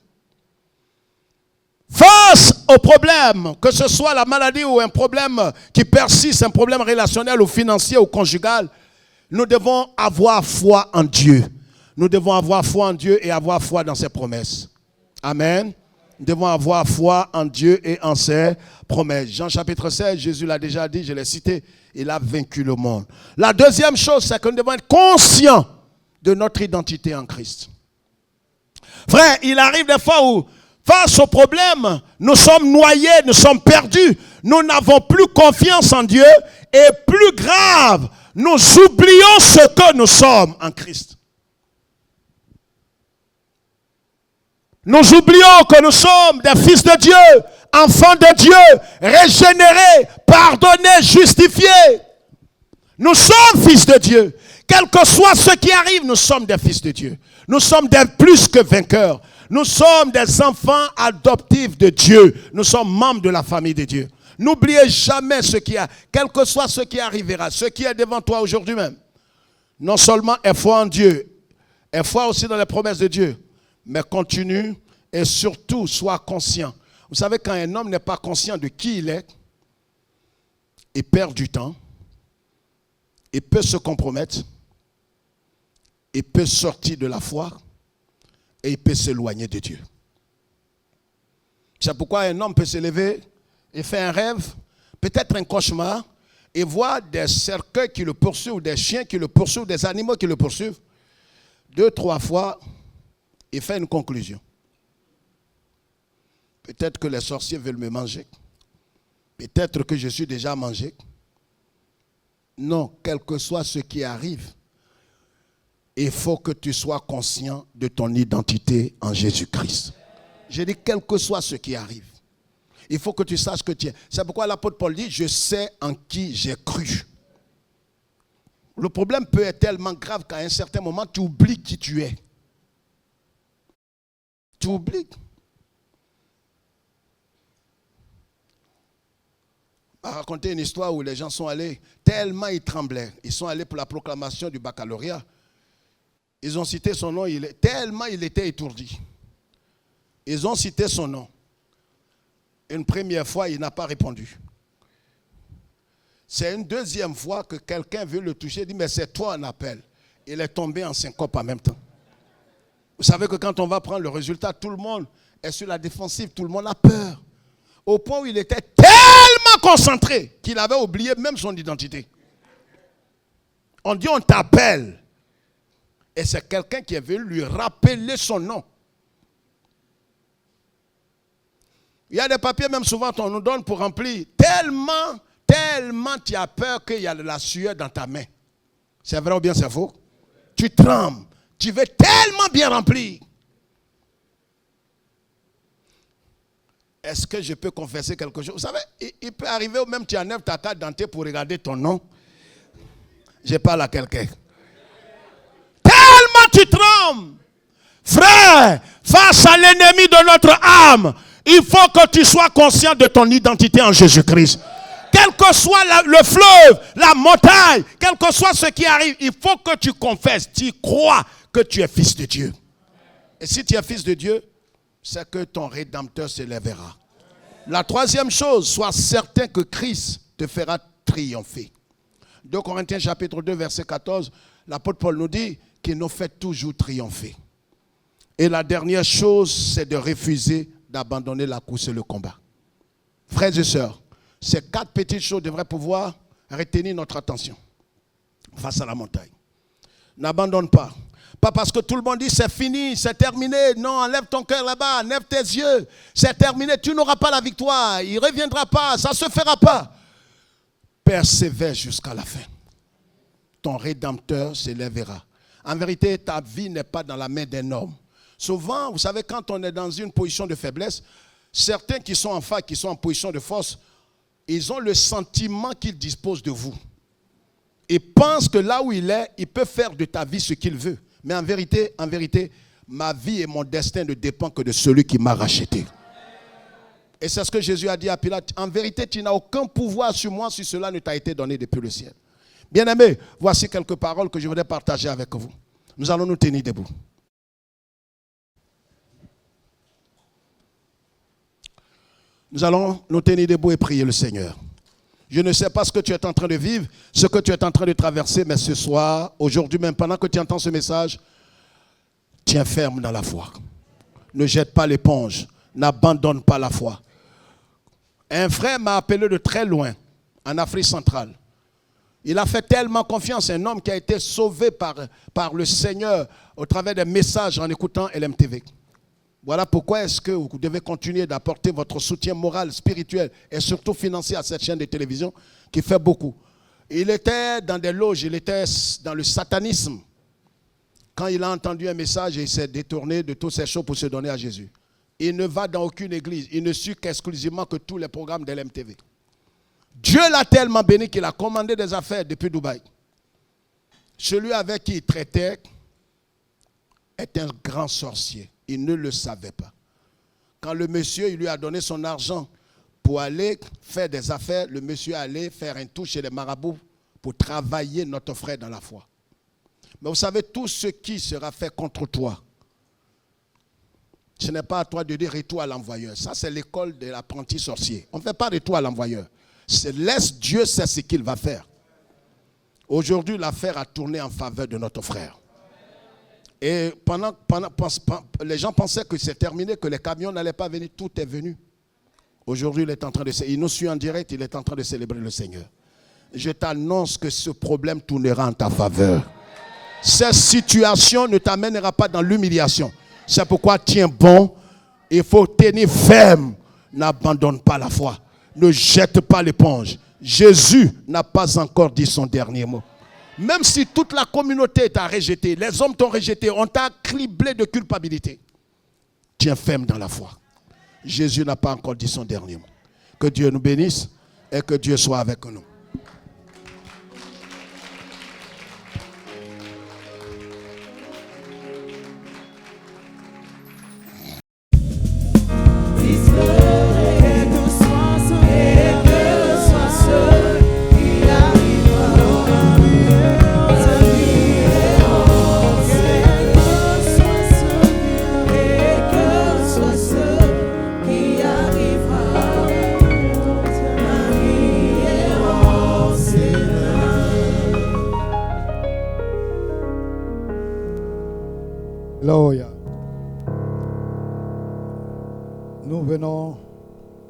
E: Face au problème, que ce soit la maladie ou un problème qui persiste, un problème relationnel ou financier ou conjugal, nous devons avoir foi en Dieu. Nous devons avoir foi en Dieu et avoir foi dans ses promesses. Amen. Nous devons avoir foi en Dieu et en ses promesses. Jean chapitre 16, Jésus l'a déjà dit, je l'ai cité, il a vaincu le monde. La deuxième chose, c'est que nous devons être conscients de notre identité en Christ. Frère, il arrive des fois où, face au problème, nous sommes noyés, nous sommes perdus, nous n'avons plus confiance en Dieu et plus grave, nous oublions ce que nous sommes en Christ. Nous oublions que nous sommes des fils de Dieu, enfants de Dieu, régénérés, pardonnés, justifiés. Nous sommes fils de Dieu. Quel que soit ce qui arrive, nous sommes des fils de Dieu. Nous sommes des plus que vainqueurs. Nous sommes des enfants adoptifs de Dieu. Nous sommes membres de la famille de Dieu. N'oubliez jamais ce qui a, quel que soit ce qui arrivera, ce qui est devant toi aujourd'hui même. Non seulement aie foi en Dieu, aie foi aussi dans les promesses de Dieu, mais continue et surtout sois conscient. Vous savez, quand un homme n'est pas conscient de qui il est, il perd du temps, il peut se compromettre, il peut sortir de la foi et il peut s'éloigner de Dieu. C'est pourquoi un homme peut se lever et faire un rêve, peut-être un cauchemar, et voir des cercueils qui le poursuivent, des chiens qui le poursuivent, des animaux qui le poursuivent. 2, 3 fois, il fait une conclusion. Peut-être que les sorciers veulent me manger. Peut-être que je suis déjà mangé. Non, quel que soit ce qui arrive, il faut que tu sois conscient de ton identité en Jésus-Christ. J'ai dit, quel que soit ce qui arrive, il faut que tu saches que tu es. C'est pourquoi l'apôtre Paul dit, je sais en qui j'ai cru. Le problème peut être tellement grave qu'à un certain moment, tu oublies qui tu es. Tu oublies. On va raconter une histoire où les gens sont allés, tellement ils tremblaient. Ils sont allés pour la proclamation du baccalauréat. Ils ont cité son nom, tellement il était étourdi. Ils ont cité son nom. Une première fois, il n'a pas répondu. C'est une deuxième fois que quelqu'un veut le toucher, il dit, mais c'est toi un appel. Il est tombé en syncope en même temps. Vous savez que quand on va prendre le résultat, tout le monde est sur la défensive, tout le monde a peur. Au point où il était tellement concentré qu'il avait oublié même son identité. On dit, on t'appelle. Et c'est quelqu'un qui est venu lui rappeler son nom. Il y a des papiers, même souvent, on nous donne pour remplir. Tellement tu as peur qu'il y a de la sueur dans ta main. C'est vrai ou bien c'est faux? Tu trembles. Tu veux tellement bien remplir. Est-ce que je peux confesser quelque chose? Vous savez, il peut arriver ou même tu enlèves ta carte d'identité pour regarder ton nom. Je parle à quelqu'un. Tellement tu trembles. Frère, face à l'ennemi de notre âme, il faut que tu sois conscient de ton identité en Jésus-Christ. Quel que soit le fleuve, la montagne, quel que soit ce qui arrive, il faut que tu confesses, tu crois que tu es fils de Dieu. Et si tu es fils de Dieu, c'est que ton Rédempteur s'élèvera. La troisième chose, sois certain que Christ te fera triompher. 2 Corinthiens chapitre 2, verset 14, l'apôtre Paul nous dit qu'il nous fait toujours triompher. Et la dernière chose, c'est de refuser d'abandonner la course et le combat. Frères et sœurs, ces 4 petites choses devraient pouvoir retenir notre attention face à la montagne. N'abandonne pas. Pas parce que tout le monde dit c'est fini, c'est terminé. Non, enlève ton cœur là-bas, enlève tes yeux. C'est terminé, tu n'auras pas la victoire. Il ne reviendra pas, ça ne se fera pas. Persévère jusqu'à la fin. Ton Rédempteur s'élèvera. En vérité, ta vie n'est pas dans la main d'un homme. Souvent, vous savez, quand on est dans une position de faiblesse, certains qui sont en faille, qui sont en position de force, ils ont le sentiment qu'ils disposent de vous. Ils pensent que là où il est, il peut faire de ta vie ce qu'il veut. Mais en vérité, ma vie et mon destin ne dépendent que de celui qui m'a racheté. Et c'est ce que Jésus a dit à Pilate. En vérité, tu n'as aucun pouvoir sur moi si cela ne t'a été donné depuis le ciel. Bien-aimés, voici quelques paroles que je voudrais partager avec vous. Nous allons nous tenir debout. Nous allons nous tenir debout et prier le Seigneur. Je ne sais pas ce que tu es en train de vivre, ce que tu es en train de traverser, mais ce soir, aujourd'hui même, pendant que tu entends ce message, tiens ferme dans la foi. Ne jette pas l'éponge, n'abandonne pas la foi. Un frère m'a appelé de très loin, en Afrique centrale. Il a fait tellement confiance, un homme qui a été sauvé par le Seigneur au travers des messages en écoutant LMTV. Voilà pourquoi est-ce que vous devez continuer d'apporter votre soutien moral, spirituel et surtout financier à cette chaîne de télévision qui fait beaucoup. Il était dans des loges, il était dans le satanisme. Quand il a entendu un message, il s'est détourné de toutes ces choses pour se donner à Jésus. Il ne va dans aucune église, il ne suit qu'exclusivement que tous les programmes de l'MTV. Dieu l'a tellement béni qu'il a commandé des affaires depuis Dubaï. Celui avec qui il traitait est un grand sorcier. Il ne le savait pas. Quand le monsieur il lui a donné son argent pour aller faire des affaires. Le monsieur allait faire un tour chez les marabouts pour travailler notre frère dans la foi. Mais vous savez, tout ce qui sera fait contre toi, ce n'est pas à toi de dire retour à l'envoyeur. Ça, c'est l'école de l'apprenti sorcier. On ne fait pas retour à l'envoyeur. Laisse Dieu sait ce qu'il va faire. Aujourd'hui, l'affaire a tourné en faveur de notre frère. Et les gens pensaient que c'est terminé, que les camions n'allaient pas venir. Tout est venu. Aujourd'hui, il nous suit en direct, il est en train de célébrer le Seigneur. Je t'annonce que ce problème tournera en ta faveur. Cette situation ne t'amènera pas dans l'humiliation. C'est pourquoi tiens bon, il faut tenir ferme. N'abandonne pas la foi. Ne jette pas l'éponge. Jésus n'a pas encore dit son dernier mot. Même si toute la communauté t'a rejeté, les hommes t'ont rejeté, on t'a criblé de culpabilité. Tiens ferme dans la foi. Jésus n'a pas encore dit son dernier mot. Que Dieu nous bénisse et que Dieu soit avec nous.
D: Alléluia. Nous venons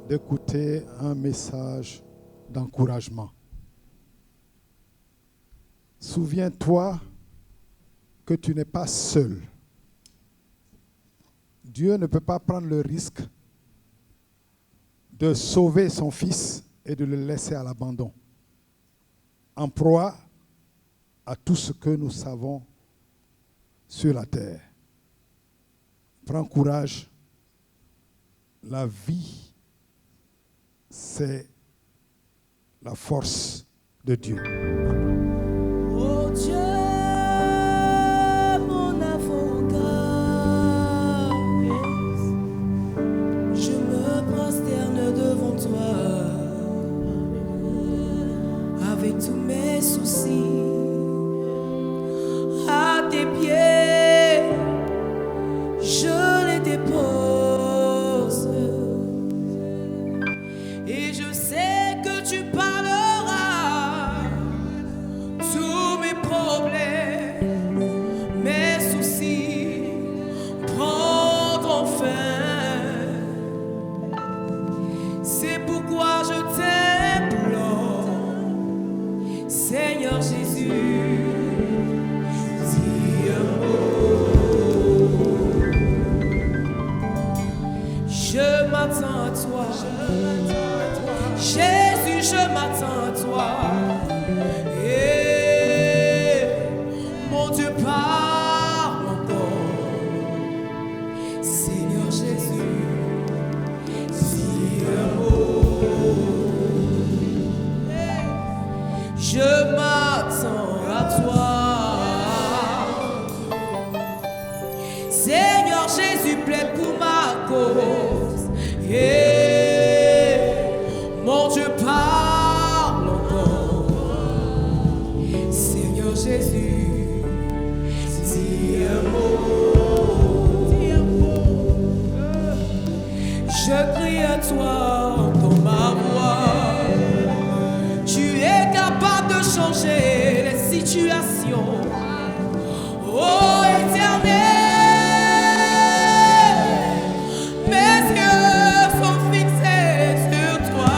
D: d'écouter un message d'encouragement. Souviens-toi que tu n'es pas seul. Dieu ne peut pas prendre le risque de sauver son fils et de le laisser à l'abandon, en proie à tout ce que nous savons sur la terre. Prends courage. La vie, c'est la force de Dieu.
C: Oh Dieu, mon avocat, je me prosterne devant toi avec tous mes soucis à tes pieds, je les dépose. Et je sais que tu parleras tous mes problèmes, mes soucis prendront fin. C'est pourquoi je t'implore, Seigneur Jésus, dis un mot. Je m'attends à toi. Jésus, je m'attends à toi. Et mon Dieu, parle encore. Seigneur Jésus, dis un mot. Je m'attends à toi. Seigneur Jésus, plaide pour ma cause. Mon Dieu, parle encore. Seigneur Jésus, dis un mot. Je crie à toi, entends ma voix. Tu es capable de changer les situations. Oh Éternel, mes yeux sont fixés sur toi.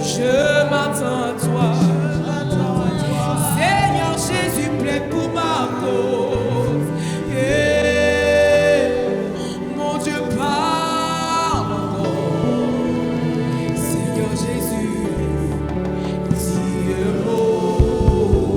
C: Je m'attends à toi. Seigneur Jésus, plaide pour ma cause. Mon Dieu, parle encore. Seigneur Jésus, dis un mot.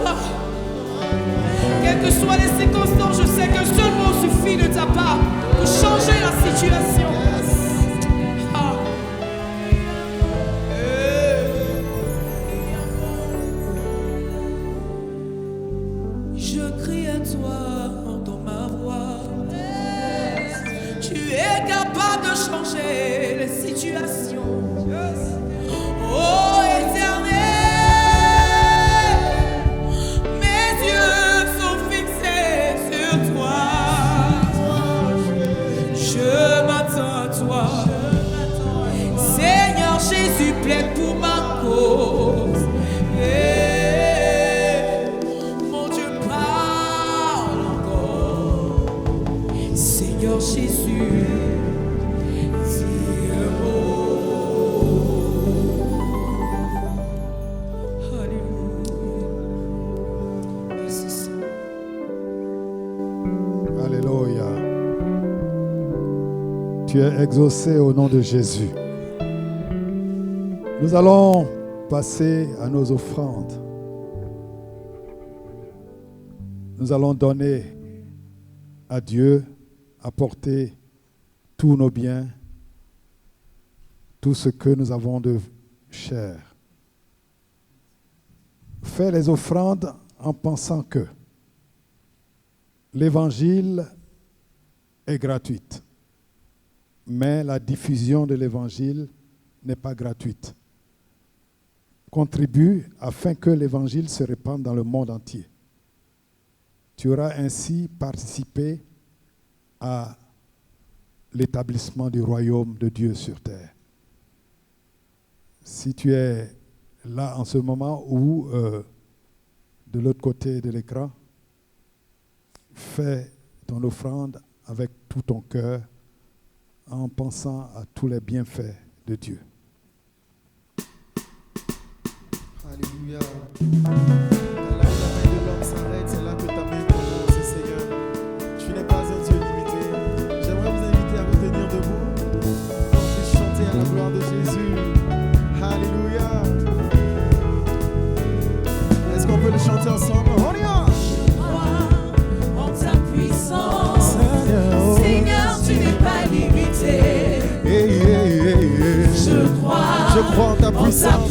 C: toi. Quelles que soient les circonstances, je sais qu'un seul mot suffit de ta part pour changer la situation. Ah. Je crie à toi, entends ma voix. Tu es capable de changer les situations. Oh Éternel, mes yeux sont fixés sur toi. Je m'attends à toi. Seigneur Jésus, plaide pour ma cause. Mon Dieu, parle encore. Seigneur Jésus, dis le mot. Alléluia. Merci Seigneur.
D: Alléluia. Tu es exaucé au nom de Jésus. Nous allons passer à nos offrandes. Nous allons donner à Dieu, apporter tous nos biens, tout ce que nous avons de cher. Fais les offrandes en pensant que l'évangile est gratuite, mais la diffusion de l'évangile n'est pas gratuite. Contribue afin que l'évangile se répande dans le monde entier. Tu auras ainsi participé à l'établissement du royaume de Dieu sur terre. Si tu es là en ce moment ou de l'autre côté de l'écran, fais ton offrande avec tout ton cœur en pensant à tous les bienfaits de Dieu.
G: Alléluia. Là où la main de l'homme s'arrête, c'est là que ta main commence, Seigneur. Tu n'es pas un Dieu limité. J'aimerais vous inviter à vous tenir debout pour qu'on puisse chanter à la gloire de Jésus. Alléluia. Est-ce qu'on peut le chanter ensemble? On y va.
C: En ta puissance, Seigneur, tu n'es pas limité. Je crois
G: en ta puissance.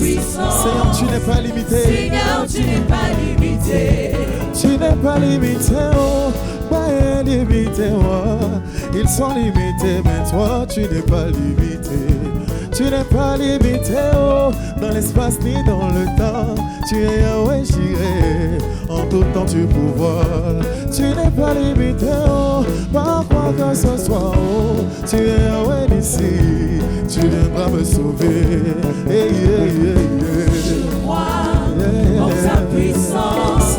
G: Seigneur, tu n'es pas limité.
C: Seigneur, tu n'es pas limité.
G: Tu n'es pas limité, oh, pas limité, oh. Ils sont limités, mais toi, tu n'es pas limité. Tu n'es pas limité, oh, dans l'espace ni dans le temps. Tu es Yahweh Jireh, en tout temps tu pouvoir. Tu n'es pas limité, oh, par quoi que ce soit, oh. Tu es Yahweh d'ici, tu viendras me sauver. Hey, hey, hey, hey.
C: Je crois en ta puissance.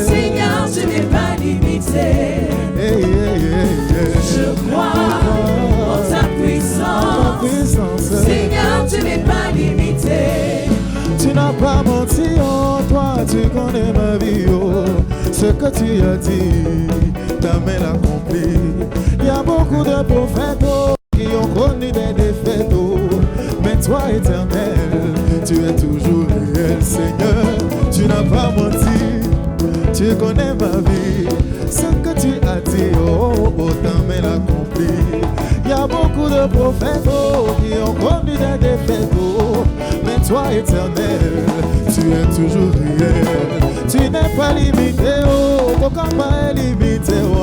C: Seigneur, tu n'es pas limité.
G: Hey, hey, hey, hey.
C: Je crois en ta puissance. Seigneur, tu n'es pas limité.
G: Tu n'as pas menti, oh, toi tu connais ma vie, oh. Ce que tu as dit, ta main l'accomplit. Il y a beaucoup de prophètes, oh, qui ont connu des défaites, oh. Mais toi, Éternel, tu es toujours réel, Seigneur. Tu n'as pas menti, tu connais ma vie. Ce que tu as dit, oh, oh, ta main l'accomplit. Il y a beaucoup de prophètes, oh, qui ont connu des défaites, oh. Mais toi, Éternel, tu es toujours réel. Tu n'es pas limité, oh, ton combat est limité, oh.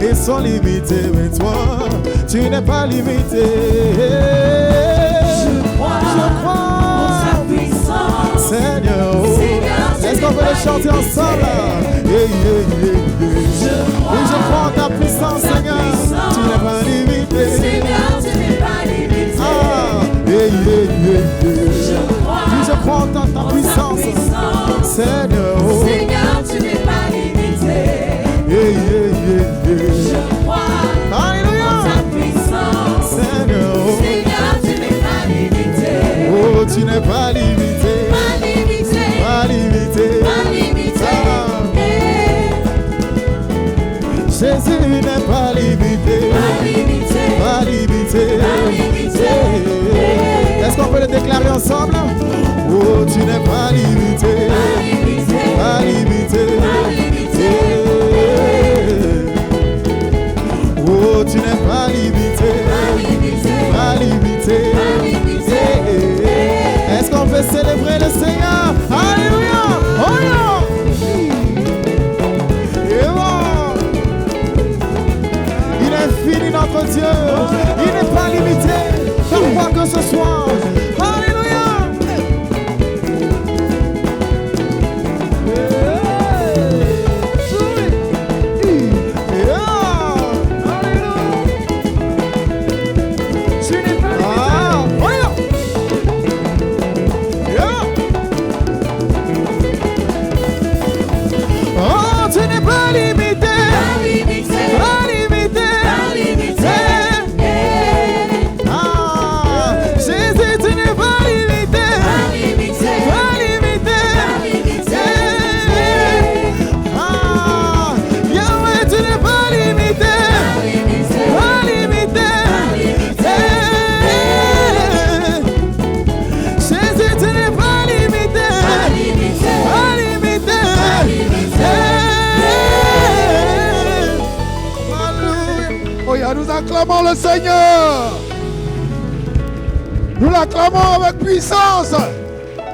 G: Ils sont limités, mais toi, tu n'es pas limité.
C: Je crois en ta puissance.
G: Seigneur, oh. Est-ce qu'on peut le chanter ensemble? Yeah, yeah, yeah, yeah. Oui, je crois en ta puissance, Seigneur. Tu n'es pas limité.
C: Seigneur, tu n'es pas limité.
G: Ah, yeah, yeah, yeah, yeah. Oui, je crois en ta puissance, Seigneur. Oh.
C: Seigneur, tu n'es pas limité.
G: Yeah, yeah, yeah, yeah.
C: Je crois
G: Alléluia.
C: en ta puissance.
G: Seigneur, oh.
C: Seigneur, tu n'es pas limité.
G: Oh, tu n'es pas limité.
C: Pas limité.
G: Pas limité.
C: Pas limité.
G: Ah. Jésus n'est pas limité.
C: Pas limité.
G: Pas limité.
C: Pas limité.
G: Est-ce qu'on peut le déclarer ensemble? Oh, tu n'es pas limité.
C: Pas limité.
G: Pas pouvez célébrer le Seigneur. Alléluia. Oh yeah. Et bon. Il est infini notre Dieu. Il n'est pas limité par quoi que ce soit. Alléluia.
D: Nous acclamons le Seigneur. Nous l'acclamons avec puissance.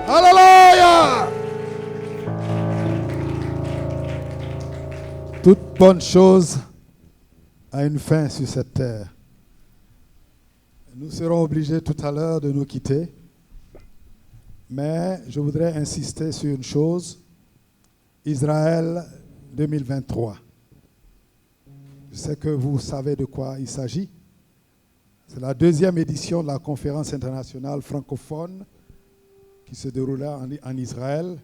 D: Alléluia. Toute bonne chose a une fin sur cette terre. Nous serons obligés tout à l'heure de nous quitter. Mais je voudrais insister sur une chose. Israël 2023. Je sais que vous savez de quoi il s'agit. C'est la deuxième édition de la conférence internationale francophone qui se déroula en Israël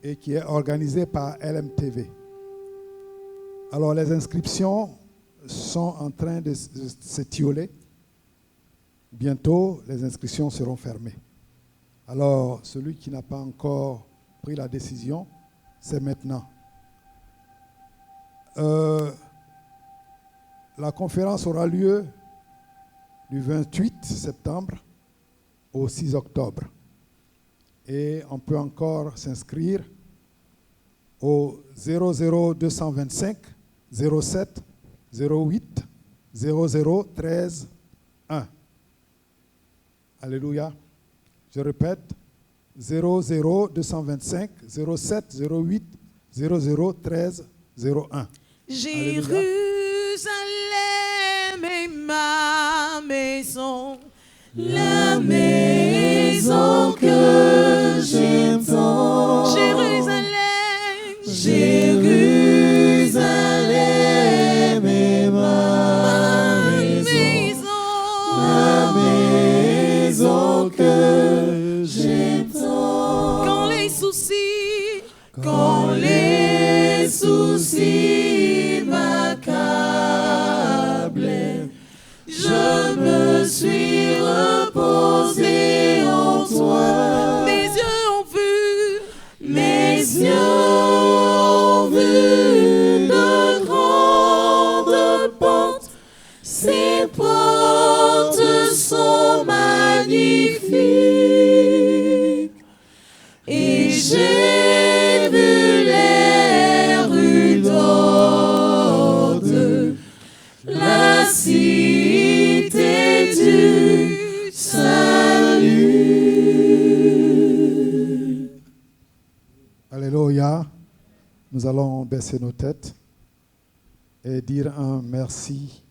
D: et qui est organisée par LMTV. Alors les inscriptions sont en train de s'étioler. Bientôt, les inscriptions seront fermées. Alors celui qui n'a pas encore pris la décision, c'est maintenant. La conférence aura lieu du 28 septembre au 6 octobre. Et on peut encore s'inscrire au 00225 07 08 00 13 1. Alléluia. Je répète, 00225 07 08 00 13 01.
C: Jérusalem est ma maison, la maison que j'aime tant. Jérusalem, Jérusalem est ma maison, la maison que j'aime tant. Quand les soucis m'accablent, je me suis reposé en toi. Mes yeux ont vu de grandes portes. Ces portes sont magnifiques. Et j'ai vu les rues d'or de la cité du salut.
D: Alléluia. Nous allons baisser nos têtes et dire un merci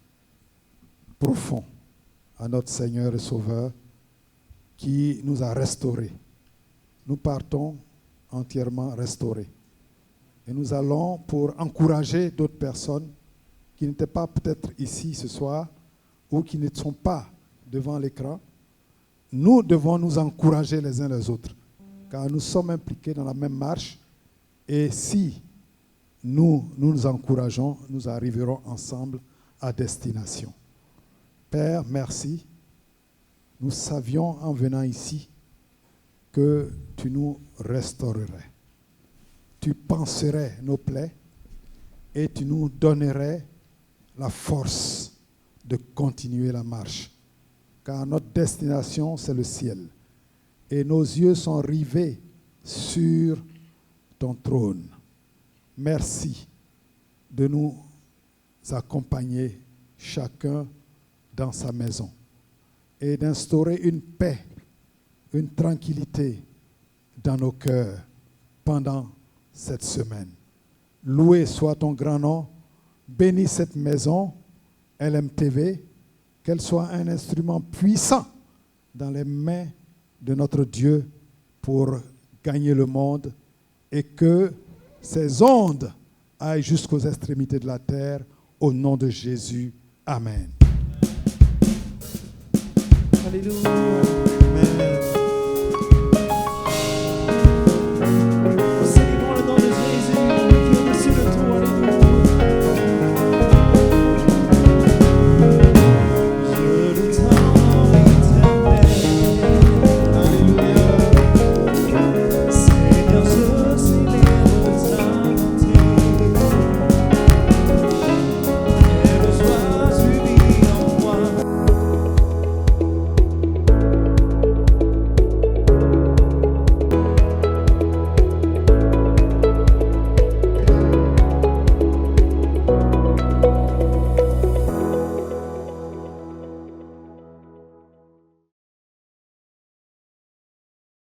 D: profond à notre Seigneur et Sauveur qui nous a restaurés. Nous partons entièrement restaurés. Et nous allons pour encourager d'autres personnes qui n'étaient pas peut-être ici ce soir ou qui ne sont pas devant l'écran. Nous devons nous encourager les uns les autres, car nous sommes impliqués dans la même marche. Et si nous nous encourageons, nous arriverons ensemble à destination. Père, merci. Nous savions en venant ici que tu nous restaurerais. Tu panserais nos plaies et tu nous donnerais la force de continuer la marche. Car notre destination, c'est le ciel. Et nos yeux sont rivés sur ton trône. Merci de nous accompagner chacun dans sa maison et d'instaurer une paix une tranquillité dans nos cœurs pendant cette semaine. Loué soit ton grand nom. Bénis cette maison, LMTV, qu'elle soit un instrument puissant dans les mains de notre Dieu pour gagner le monde et que ces ondes aillent jusqu'aux extrémités de la terre au nom de Jésus. Amen.
G: Alléluia. Amen.